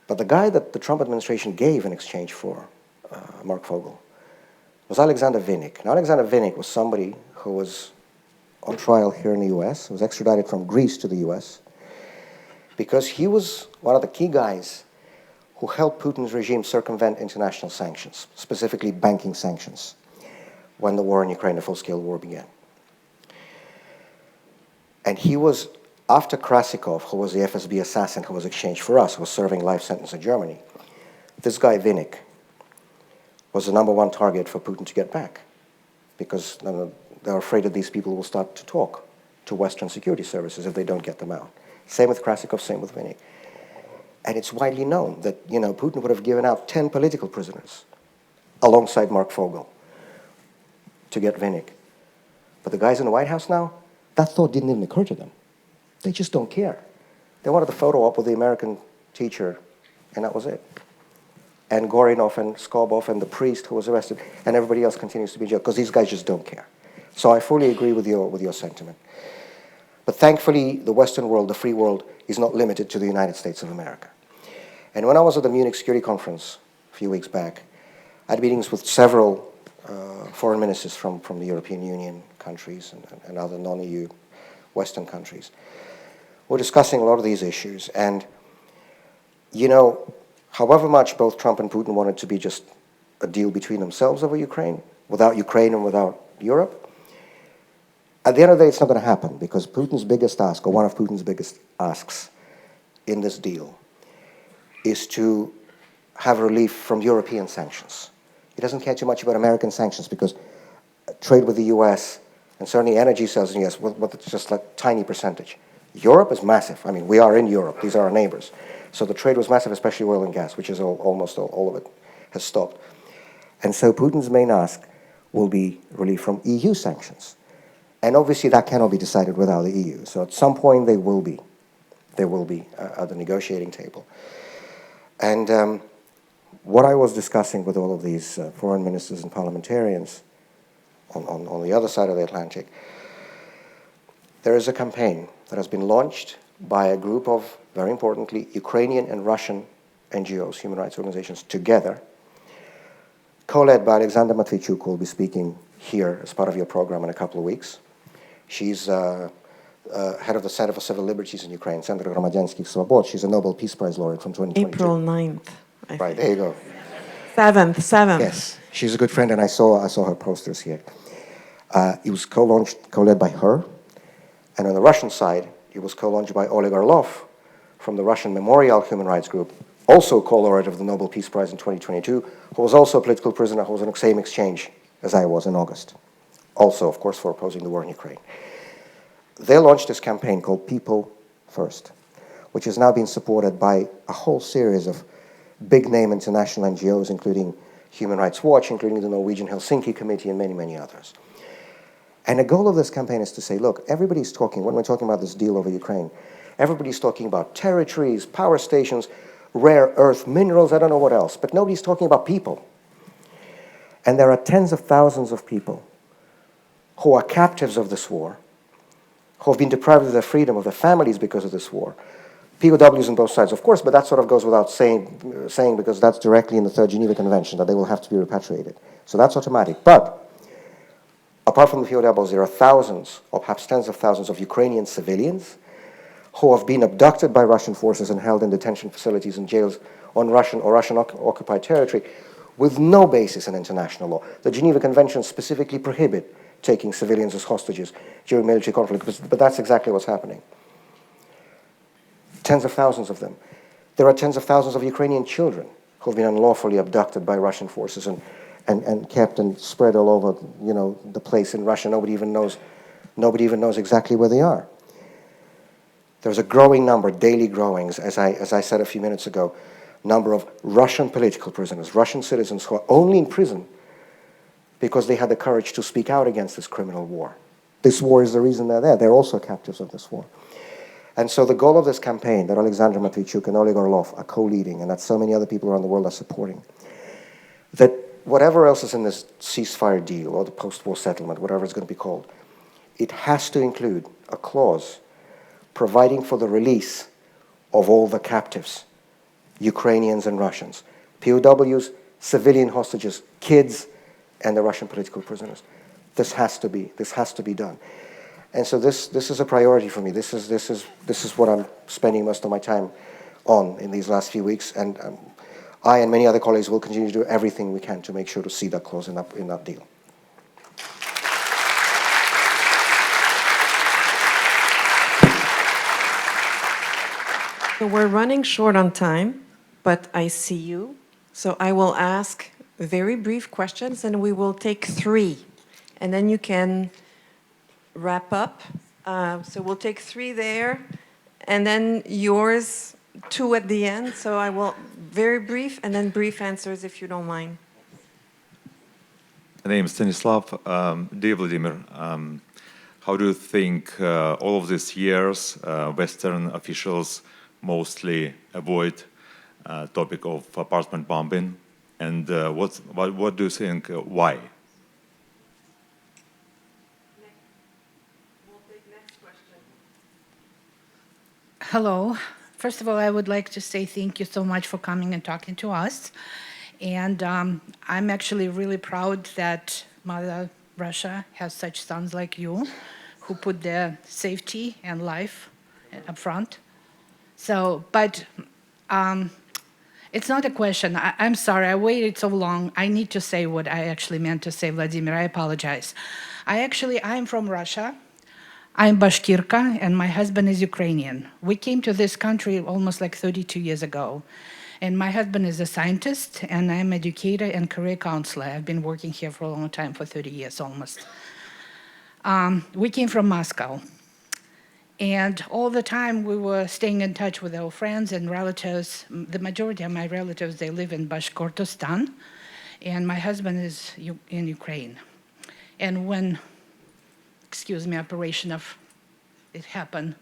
But the guy that the Trump administration gave in exchange for Mark Fogel was Alexander Vinnik. Now, Alexander Vinnik was somebody who was on trial here in the US, was extradited from Greece to the US, because he was one of the key guys who helped Putin's regime circumvent international sanctions, specifically banking sanctions, when the war in Ukraine, the full-scale war, began. And he was, after Krasikov, who was the FSB assassin who was exchanged for us, who was serving life sentence in Germany, this guy Vinnik was the #1 target for Putin to get back, because they're afraid that these people will start to talk to Western security services if they don't get them out. Same with Krasikov, same with Vinnik. And it's widely known that, Putin would have given out 10 political prisoners alongside Mark Fogel to get Vinnik. But the guys in the White House now, that thought didn't even occur to them. They just don't care. They wanted the photo op with the American teacher, and that was it. And Gorinov and Skobov and the priest who was arrested, and everybody else continues to be in jail, because these guys just don't care. So I fully agree with your sentiment. But thankfully, the Western world, the free world, is not limited to the United States of America. And when I was at the Munich Security Conference a few weeks back, I had meetings with several foreign ministers from the European Union countries and other non-EU Western countries. We're discussing a lot of these issues, and you know, however much both Trump and Putin wanted to be just a deal between themselves over Ukraine, without Ukraine and without Europe, at the end of the day, it's not going to happen, because Putin's biggest ask, or one of Putin's biggest asks in this deal, is to have relief from European sanctions. He doesn't care too much about American sanctions, because trade with the US, and certainly energy sales in the US, well, it's just like a tiny percentage. Europe is massive. I mean, we are in Europe. These are our neighbors. So the trade was massive, especially oil and gas, which is almost all of it has stopped. And so Putin's main ask will be relief from EU sanctions. And obviously that cannot be decided without the EU. So at some point they will be at the negotiating table. And what I was discussing with all of these foreign ministers and parliamentarians on the other side of the Atlantic, there is a campaign that has been launched by a group of, very importantly, Ukrainian and Russian NGOs, human rights organizations, together, co-led by Alexander Matviichuk, who will be speaking here as part of your program in a couple of weeks. She's head of the Center for Civil Liberties in Ukraine, Center Громадянських Свобод. She's a Nobel Peace Prize laureate from 2022. April 9th. Right, there you go. 7th. Yes, she's a good friend, and I saw her posters here. It was co-led by her, and on the Russian side, it was co-launched by Oleg Orlov from the Russian Memorial Human Rights Group, also co-laureate of the Nobel Peace Prize in 2022, who was also a political prisoner, who was in the same exchange as I was in August. Also, of course, for opposing the war in Ukraine. They launched this campaign called People First, which has now been supported by a whole series of big-name international NGOs, including Human Rights Watch, including the Norwegian Helsinki Committee, and many, many others. And the goal of this campaign is to say, look, everybody's talking, when we're talking about this deal over Ukraine, everybody's talking about territories, power stations, rare earth minerals, I don't know what else, but nobody's talking about people. And there are tens of thousands of people who are captives of this war, who have been deprived of their freedom, of their families because of this war. POWs on both sides, of course, but that sort of goes without saying because that's directly in the Third Geneva Convention, that they will have to be repatriated. So that's automatic. But apart from the POWs, there are thousands, or perhaps tens of thousands of Ukrainian civilians who have been abducted by Russian forces and held in detention facilities and jails on Russian or Russian-occupied territory with no basis in international law. The Geneva Conventions specifically prohibit taking civilians as hostages during military conflict, but that's exactly what's happening. Tens of thousands of them. There are tens of thousands of Ukrainian children who have been unlawfully abducted by Russian forces and kept and spread all over, you know, the place in Russia. Nobody even knows exactly where they are. There's a growing number, daily growings, as I said a few minutes ago, number of Russian political prisoners, Russian citizens who are only in prison because they had the courage to speak out against this criminal war. This war is the reason they're there. They're also captives of this war. And so the goal of this campaign that Alexander Matviichuk and Oleg Orlov are co-leading, and that so many other people around the world are supporting, that whatever else is in this ceasefire deal or the post-war settlement, whatever it's going to be called, it has to include a clause providing for the release of all the captives, Ukrainians and Russians, POWs, civilian hostages, kids, and the Russian political prisoners. This has to be done. And so this is a priority for me. This is what I'm spending most of my time on in these last few weeks, and I and many other colleagues will continue to do everything we can to make sure to see that clause in that deal. So we're running short on time, but I see you. So I will ask very brief questions, and we will take 3. And then you can wrap up. So we'll take 3 there, and then yours 2 at the end. So I will, very brief, and then brief answers if you don't mind. My name is Stanislav. Dear Vladimir, how do you think all of these years Western officials mostly avoid topic of apartment bombing, and what do you think, why? We'll take next question. Hello. First of all, I would like to say thank you so much for coming and talking to us. And I'm actually really proud that Mother Russia has such sons like you who put their safety and life up front. So, but it's not a question. I'm sorry, I waited so long. I need to say what I actually meant to say, Vladimir. I apologize. I'm from Russia. I'm Bashkirka, and my husband is Ukrainian. We came to this country almost like 32 years ago. And my husband is a scientist, and I'm an educator and career counselor. I've been working here for a long time, for 30 years almost. We came from Moscow. And all the time we were staying in touch with our friends and relatives. The majority of my relatives, they live in Bashkortostan, and my husband is in Ukraine. And when, operation of it happened,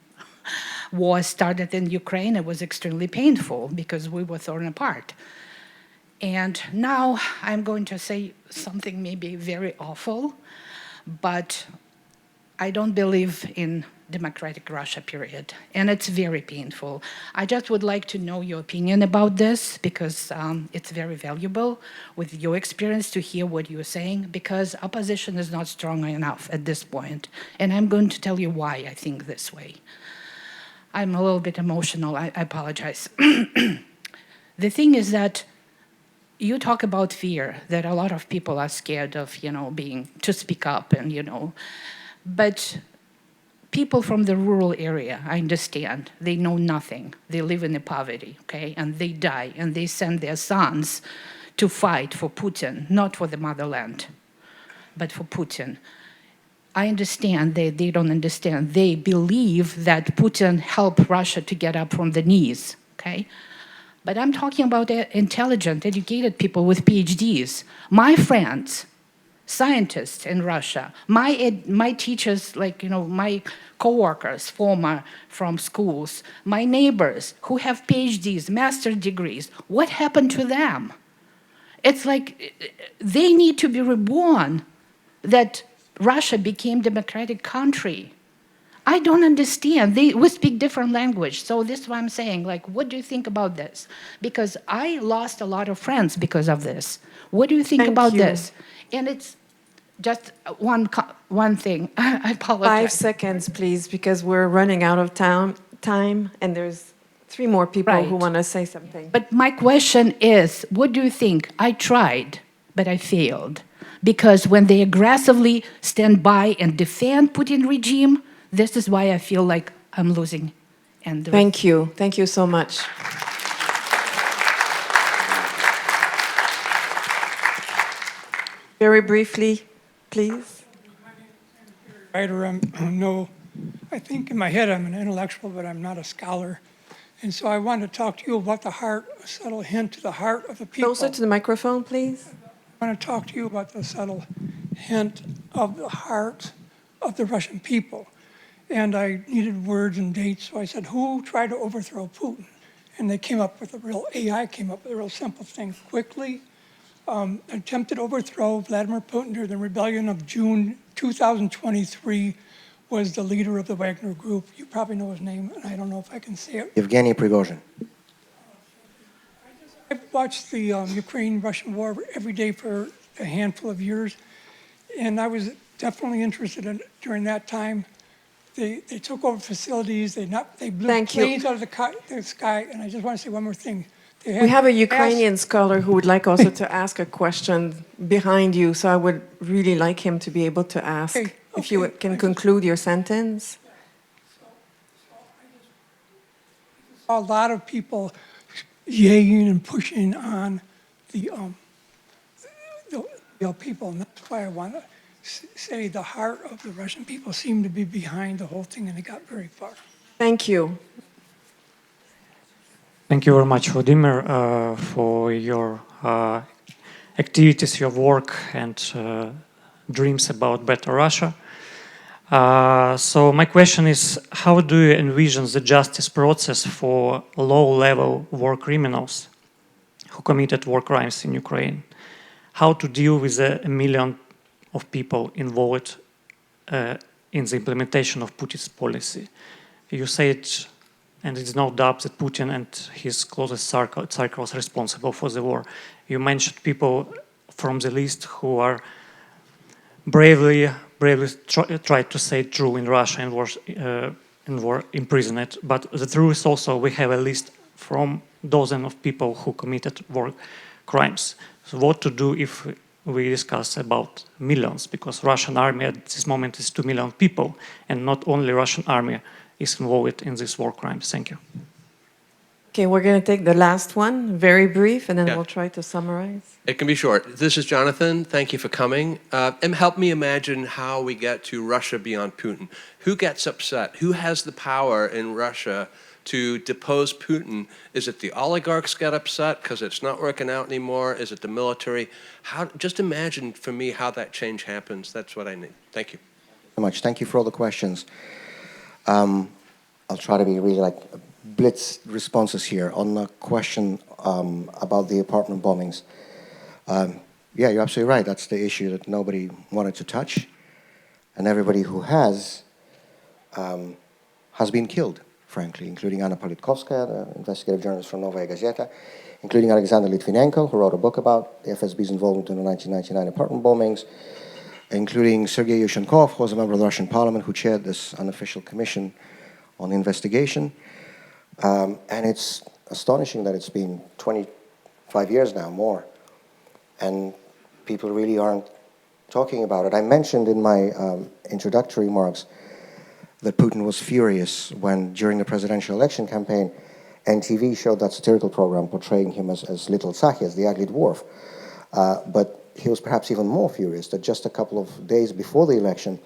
war started in Ukraine, it was extremely painful because we were torn apart. And now I'm going to say something maybe very awful, but I don't believe in democratic Russia, period. And it's very painful. I just would like to know your opinion about this because it's very valuable with your experience to hear what you're saying because opposition is not strong enough at this point. And I'm going to tell you why I think this way. I'm a little bit emotional, I apologize. The thing is that you talk about fear, that a lot of people are scared of, to speak up and, but people from the rural area, I understand, they know nothing. They live in poverty, okay? And they die, and they send their sons to fight for Putin, not for the motherland, but for Putin. I understand they don't understand. They believe that Putin helped Russia to get up from the knees, okay? But I'm talking about intelligent, educated people with PhDs. My friends, scientists in Russia, my teachers, my coworkers, former from schools, my neighbors who have PhDs, master's degrees, what happened to them? It's like they need to be reborn, that Russia became democratic country. I don't understand. We speak different language. So this is what I'm saying. What do you think about this? Because I lost a lot of friends because of this. What do you think about this? And it's just one thing. I apologize. 5 seconds, please, because we're running out of time, and there's 3 more people who want to say something. But my question is, what do you think? I tried, but I failed. Because when they aggressively stand by and defend Putin regime, this is why I feel like I'm losing. And Thank you. Thank you so much. Very briefly, please. Writer, I think in my head I'm an intellectual, but I'm not a scholar. And so I want to talk to you about the heart, a subtle hint to the heart of the people. Closer to the microphone, please. I want to talk to you about the subtle hint of the heart of the Russian people. And I needed words and dates, so I said, who tried to overthrow Putin? And they came up with AI came up with a real simple thing. Quickly, attempted overthrow Vladimir Putin during the rebellion of June 2023 was the leader of the Wagner Group. You probably know his name, and I don't know if I can say it. Yevgeny Prigozhin. I watched the Ukraine-Russian war every day for a handful of years, and I was definitely interested in during that time. They took over facilities. They blew planes out of the sky. And I just want to say one more thing. We have a Ukrainian scholar who would like also to ask a question behind you, so I would really like him to be able to ask. If you can conclude your sentence. A lot of people yaying and pushing on the people, and that's why I want to say the heart of the Russian people seemed to be behind the whole thing, and they got very far. Thank you. Thank you very much, Vladimir, for your activities, your work, and dreams about better Russia. So my question is, how do you envision the justice process for low-level war criminals who committed war crimes in Ukraine? How to deal with the 1 million of people involved in the implementation of Putin's policy? You said and it's no doubt that Putin and his closest circles responsible for the war. You mentioned people from the list who are bravely tried to say true in Russia and were imprisoned. But the truth is also we have a list from dozens of people who committed war crimes. So what to do if we discuss about millions? Because Russian army at this moment is 2 million people, and not only Russian army is involved in these war crimes. Thank you. Okay, we're going to take the last one, very brief, and then Yeah. we'll try to summarize. It can be short. This is Jonathan. Thank you for coming. And help me imagine how we get to Russia beyond Putin. Who gets upset? Who has the power in Russia to depose Putin? Is it the oligarchs get upset because it's not working out anymore? Is it the military? Just imagine for me how that change happens. That's what I need. Thank you. So much. Thank you for all the questions. I'll try to be really like blitz responses here on the question about the apartment bombings. Yeah, you're absolutely right. That's the issue that nobody wanted to touch, and everybody who has been killed, frankly, including Anna Politkovskaya, the investigative journalist from Novaya Gazeta, including Alexander Litvinenko, who wrote a book about the FSB's involvement in the 1999 apartment bombings, including Sergei Yushchenkov, who was a member of the Russian parliament, who chaired this unofficial commission on the investigation. And it's astonishing that it's been 25 years now, more, and people really aren't talking about it. I mentioned in my introductory remarks that Putin was furious when, during the presidential election campaign, NTV showed that satirical program portraying him as Little Tsahi, as the ugly dwarf. But he was perhaps even more furious that just a couple of days before the election,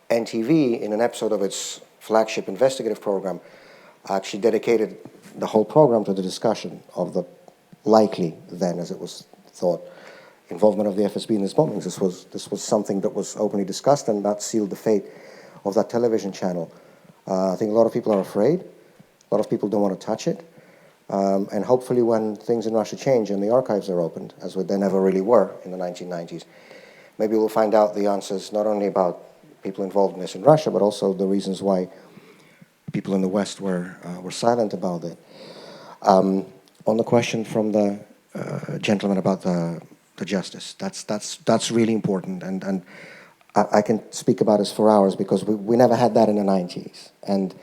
NTV, in an episode of its flagship investigative program, actually dedicated the whole program to the discussion of the likely, then as it was thought, involvement of the FSB in these bombings. This was something that was openly discussed, and that sealed the fate of that television channel. I think a lot of people are afraid. A lot of people don't want to touch it. And hopefully when things in Russia change and the archives are opened, as they never really were in the 1990s, maybe we'll find out the answers not only about people involved in this in Russia, but also the reasons why people in the West were silent about it. On the question from the gentleman about the justice, that's really important, and I can speak about this for hours because we never had that in the 90s, and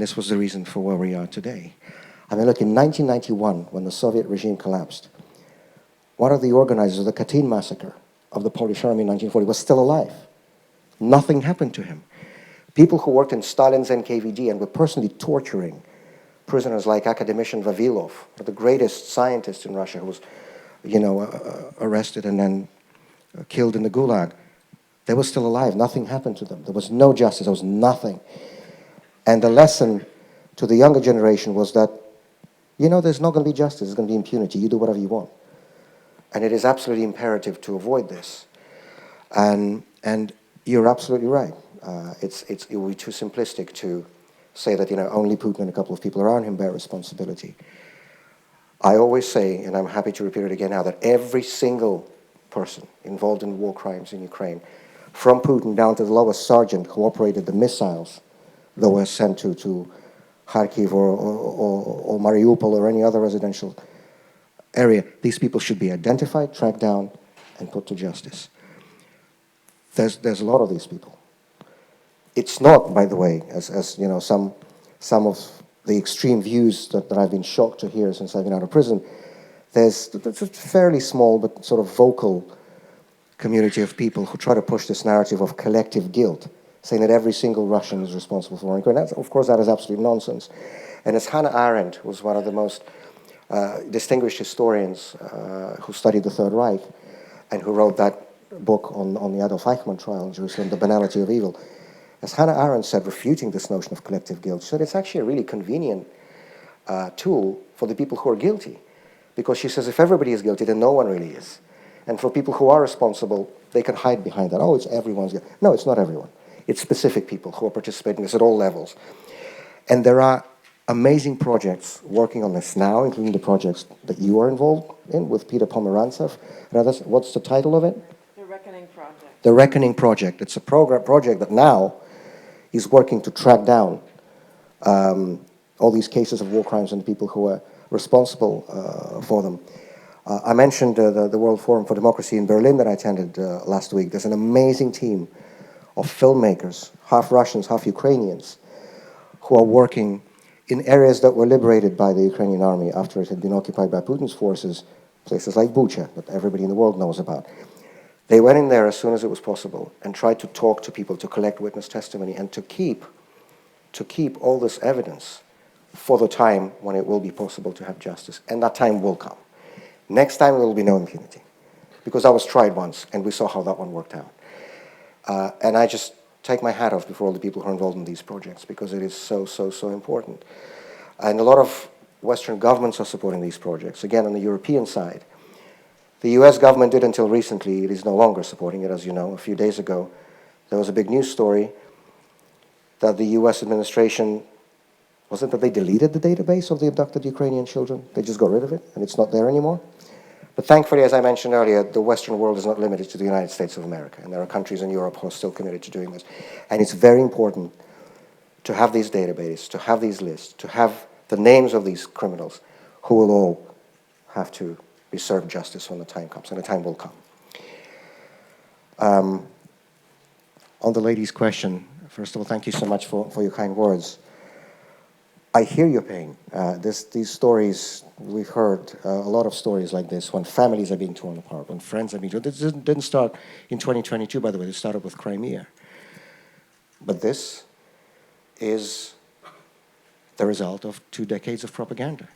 this was the reason for where we are today. I mean, look, in 1991, when the Soviet regime collapsed, one of the organizers of the Katyn massacre of the Polish army in 1940 was still alive. Nothing happened to him. People who worked in Stalin's NKVD and were personally torturing prisoners like academician Vavilov, the greatest scientist in Russia, who was, arrested and then killed in the Gulag. They were still alive. Nothing happened to them. There was no justice. There was nothing. And the lesson to the younger generation was that, there's not going to be justice. There's going to be impunity. You do whatever you want. And it is absolutely imperative to avoid this. And you're absolutely right. It would be too simplistic to say that only Putin and a couple of people around him bear responsibility. I always say, and I'm happy to repeat it again now, that every single person involved in war crimes in Ukraine, from Putin down to the lowest sergeant who operated the missiles that were sent to Kharkiv or Mariupol or any other residential area, these people should be identified, tracked down, and put to justice. There's a lot of these people. It's not, by the way, as some of the extreme views that I've been shocked to hear since I've been out of prison. There's a fairly small but sort of vocal community of people who try to push this narrative of collective guilt, saying that every single Russian is responsible for war in Ukraine. Of course, that is absolute nonsense. And as Hannah Arendt, who was one of the most distinguished historians who studied the Third Reich and who wrote that book on the Adolf Eichmann trial in Jerusalem, The Banality of Evil, as Hannah Arendt said, refuting this notion of collective guilt, she said it's actually a really convenient tool for the people who are guilty. Because she says if everybody is guilty, then no one really is. And for people who are responsible, they can hide behind that. Oh, it's everyone's guilt. No, it's not everyone. It's specific people who are participating in this at all levels. And there are amazing projects working on this now, including the projects that you are involved in with Peter Pomerantsev and others. What's the title of it? The Reckoning Project. The Reckoning Project. It's a project that now is working to track down all these cases of war crimes and the people who were responsible for them. I mentioned the World Forum for Democracy in Berlin that I attended last week. There's an amazing team of filmmakers, half Russians, half Ukrainians, who are working in areas that were liberated by the Ukrainian army after it had been occupied by Putin's forces, places like Bucha, that everybody in the world knows about. They went in there as soon as it was possible and tried to talk to people, to collect witness testimony, and to keep all this evidence for the time when it will be possible to have justice. And that time will come. Next time there will be no impunity, because that was tried once, and we saw how that one worked out. And I just take my hat off before all the people who are involved in these projects, because it is so, so, so important. And a lot of Western governments are supporting these projects. Again, on the European side, the US government did until recently. It is no longer supporting it, as you know. A few days ago, there was a big news story that the US administration, was it that they deleted the database of the abducted Ukrainian children? They just got rid of it, and it's not there anymore. But thankfully, as I mentioned earlier, the Western world is not limited to the United States of America, and there are countries in Europe who are still committed to doing this. And it's very important to have these databases, to have these lists, to have the names of these criminals who will all have to be served justice when the time comes, and the time will come. On the lady's question, first of all, thank you so much for your kind words. I hear your pain. These stories, we've heard a lot of stories like this, when families are being torn apart, when friends are being torn. This didn't start in 2022, by the way. This started with Crimea. But this is the result of 2 decades of propaganda.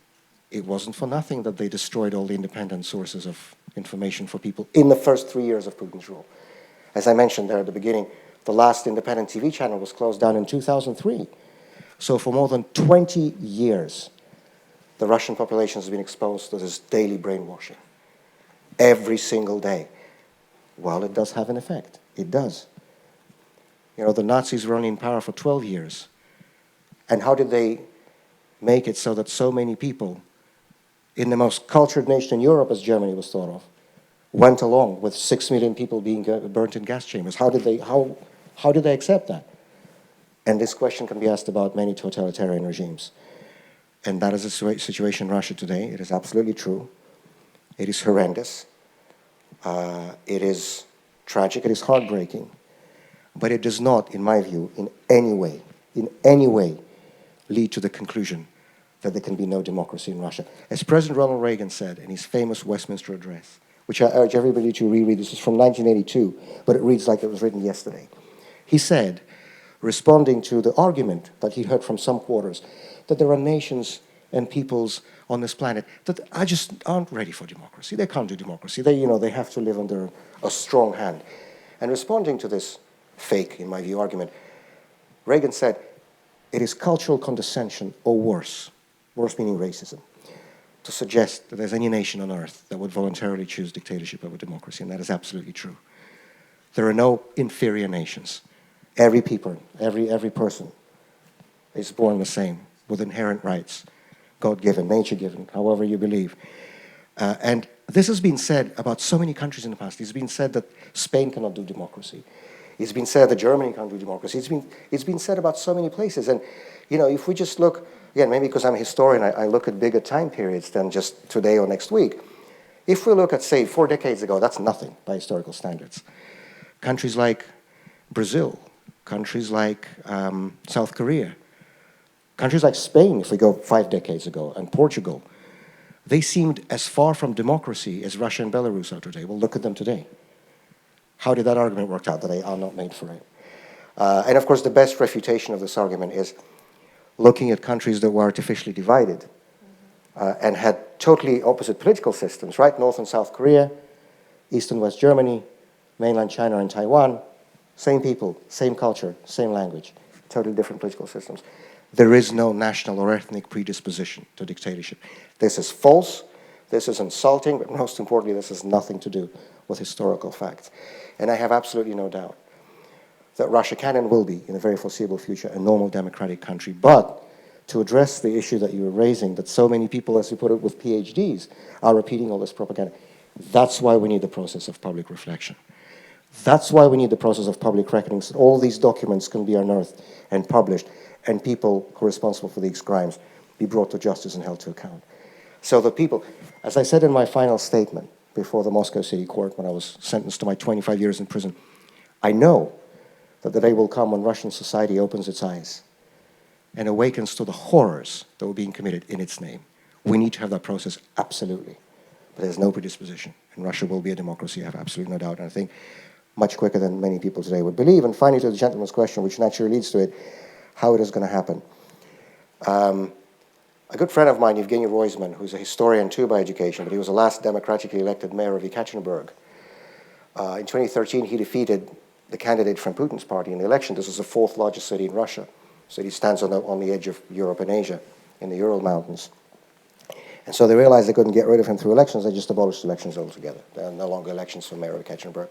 It wasn't for nothing that they destroyed all the independent sources of information for people in the first 3 years of Putin's rule. As I mentioned there at the beginning, the last independent TV channel was closed down in 2003. So for more than 20 years, the Russian population has been exposed to this daily brainwashing. Every single day. Well, it does have an effect. It does. You know, the Nazis were only in power for 12 years. And how did they make it so that so many people in the most cultured nation in Europe, as Germany was thought of, went along with 6 million people being burnt in gas chambers? How did they accept that? And this question can be asked about many totalitarian regimes. And that is the situation in Russia today. It is absolutely true. It is horrendous. It is tragic. It is heartbreaking. But it does not, in my view, in any way, lead to the conclusion that there can be no democracy in Russia. As President Ronald Reagan said in his famous Westminster address, which I urge everybody to reread, this is from 1982, but it reads like it was written yesterday. He said, responding to the argument that he heard from some quarters, that there are nations and peoples on this planet that just aren't ready for democracy. They can't do democracy. They have to live under a strong hand. And responding to this fake, in my view, argument, Reagan said, it is cultural condescension, or worse meaning racism, to suggest that there's any nation on earth that would voluntarily choose dictatorship over democracy, and that is absolutely true. There are no inferior nations. Every people, every person is born the same, with inherent rights, God-given, nature-given, however you believe. And this has been said about so many countries in the past. It's been said that Spain cannot do democracy. It's been said that Germany can't do democracy. It's been said about so many places. And, if we just look, again, maybe because I'm a historian, I look at bigger time periods than just today or next week. If we look at, say, 4 decades ago, that's nothing by historical standards. Countries like Brazil, countries like South Korea, countries like Spain, if we go 5 decades ago, and Portugal, they seemed as far from democracy as Russia and Belarus are today. Well, look at them today. How did that argument work out that they are not made for it? And of course, the best refutation of this argument is looking at countries that were artificially divided and had totally opposite political systems, right? North and South Korea, East and West Germany, mainland China and Taiwan, same people, same culture, same language, totally different political systems. There is no national or ethnic predisposition to dictatorship. This is false, this is insulting, but most importantly, this has nothing to do with historical facts. And I have absolutely no doubt that Russia can and will be, in the very foreseeable future, a normal democratic country. But to address the issue that you were raising, that so many people, as you put it, with PhDs, are repeating all this propaganda, that's why we need the process of public reflection. That's why we need the process of public reckoning, so all these documents can be unearthed and published. and people who are responsible for these crimes be brought to justice and held to account. So the people, as I said in my final statement before the Moscow City Court when I was sentenced to my 25 years in prison, I know that the day will come when Russian society opens its eyes and awakens to the horrors that were being committed in its name. We need to have that process, absolutely. But there's no predisposition. And Russia will be a democracy, I have absolutely no doubt. And I think much quicker than many people today would believe. And finally, to the gentleman's question, which naturally leads to it, how it is going to happen. A good friend of mine, Evgeny Roizman, who's a historian too by education, but he was the last democratically elected mayor of Yekaterinburg. In 2013, he defeated the candidate from Putin's party in the election. This was the fourth largest city in Russia. So he stands on the edge of Europe and Asia in the Ural Mountains. And so they realized they couldn't get rid of him through elections. They just abolished elections altogether. There are no longer elections for mayor of Yekaterinburg.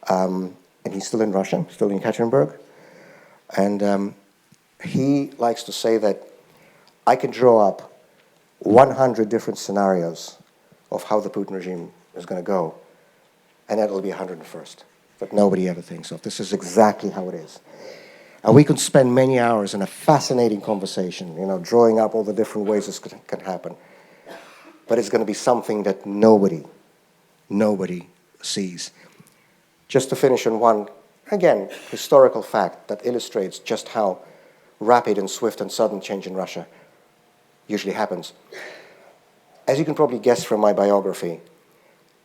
And he's still in Russia, still in Yekaterinburg. And he likes to say that I can draw up 100 different scenarios of how the Putin regime is going to go, and that will be 101st. But nobody ever thinks of. This is exactly how it is. And we could spend many hours in a fascinating conversation, drawing up all the different ways this can happen. But it's going to be something that nobody sees. Just to finish on one, again, historical fact that illustrates just how rapid and swift and sudden change in Russia usually happens. As you can probably guess from my biography,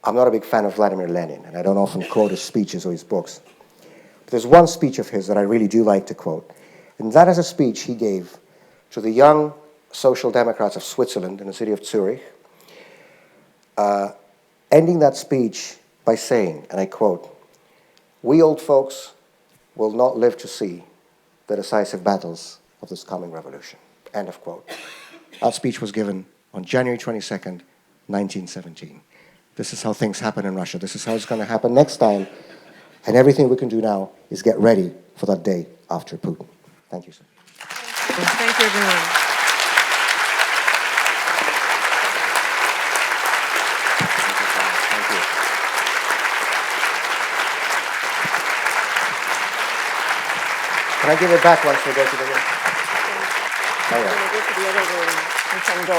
I'm not a big fan of Vladimir Lenin, and I don't often quote his speeches or his books. But there's one speech of his that I really do like to quote, and that is a speech he gave to the young social democrats of Switzerland in the city of Zurich, ending that speech by saying, and I quote, "We old folks will not live to see the decisive battles of this coming revolution." End of quote. That speech was given on January 22nd, 1917. This is how things happen in Russia. This is how it's going to happen next time. And everything we can do now is get ready for that day after Putin. Thank you, sir. Thank you, everyone. Thank you. Can I give it back once we go to the room? I'm going to go to the other room and then go.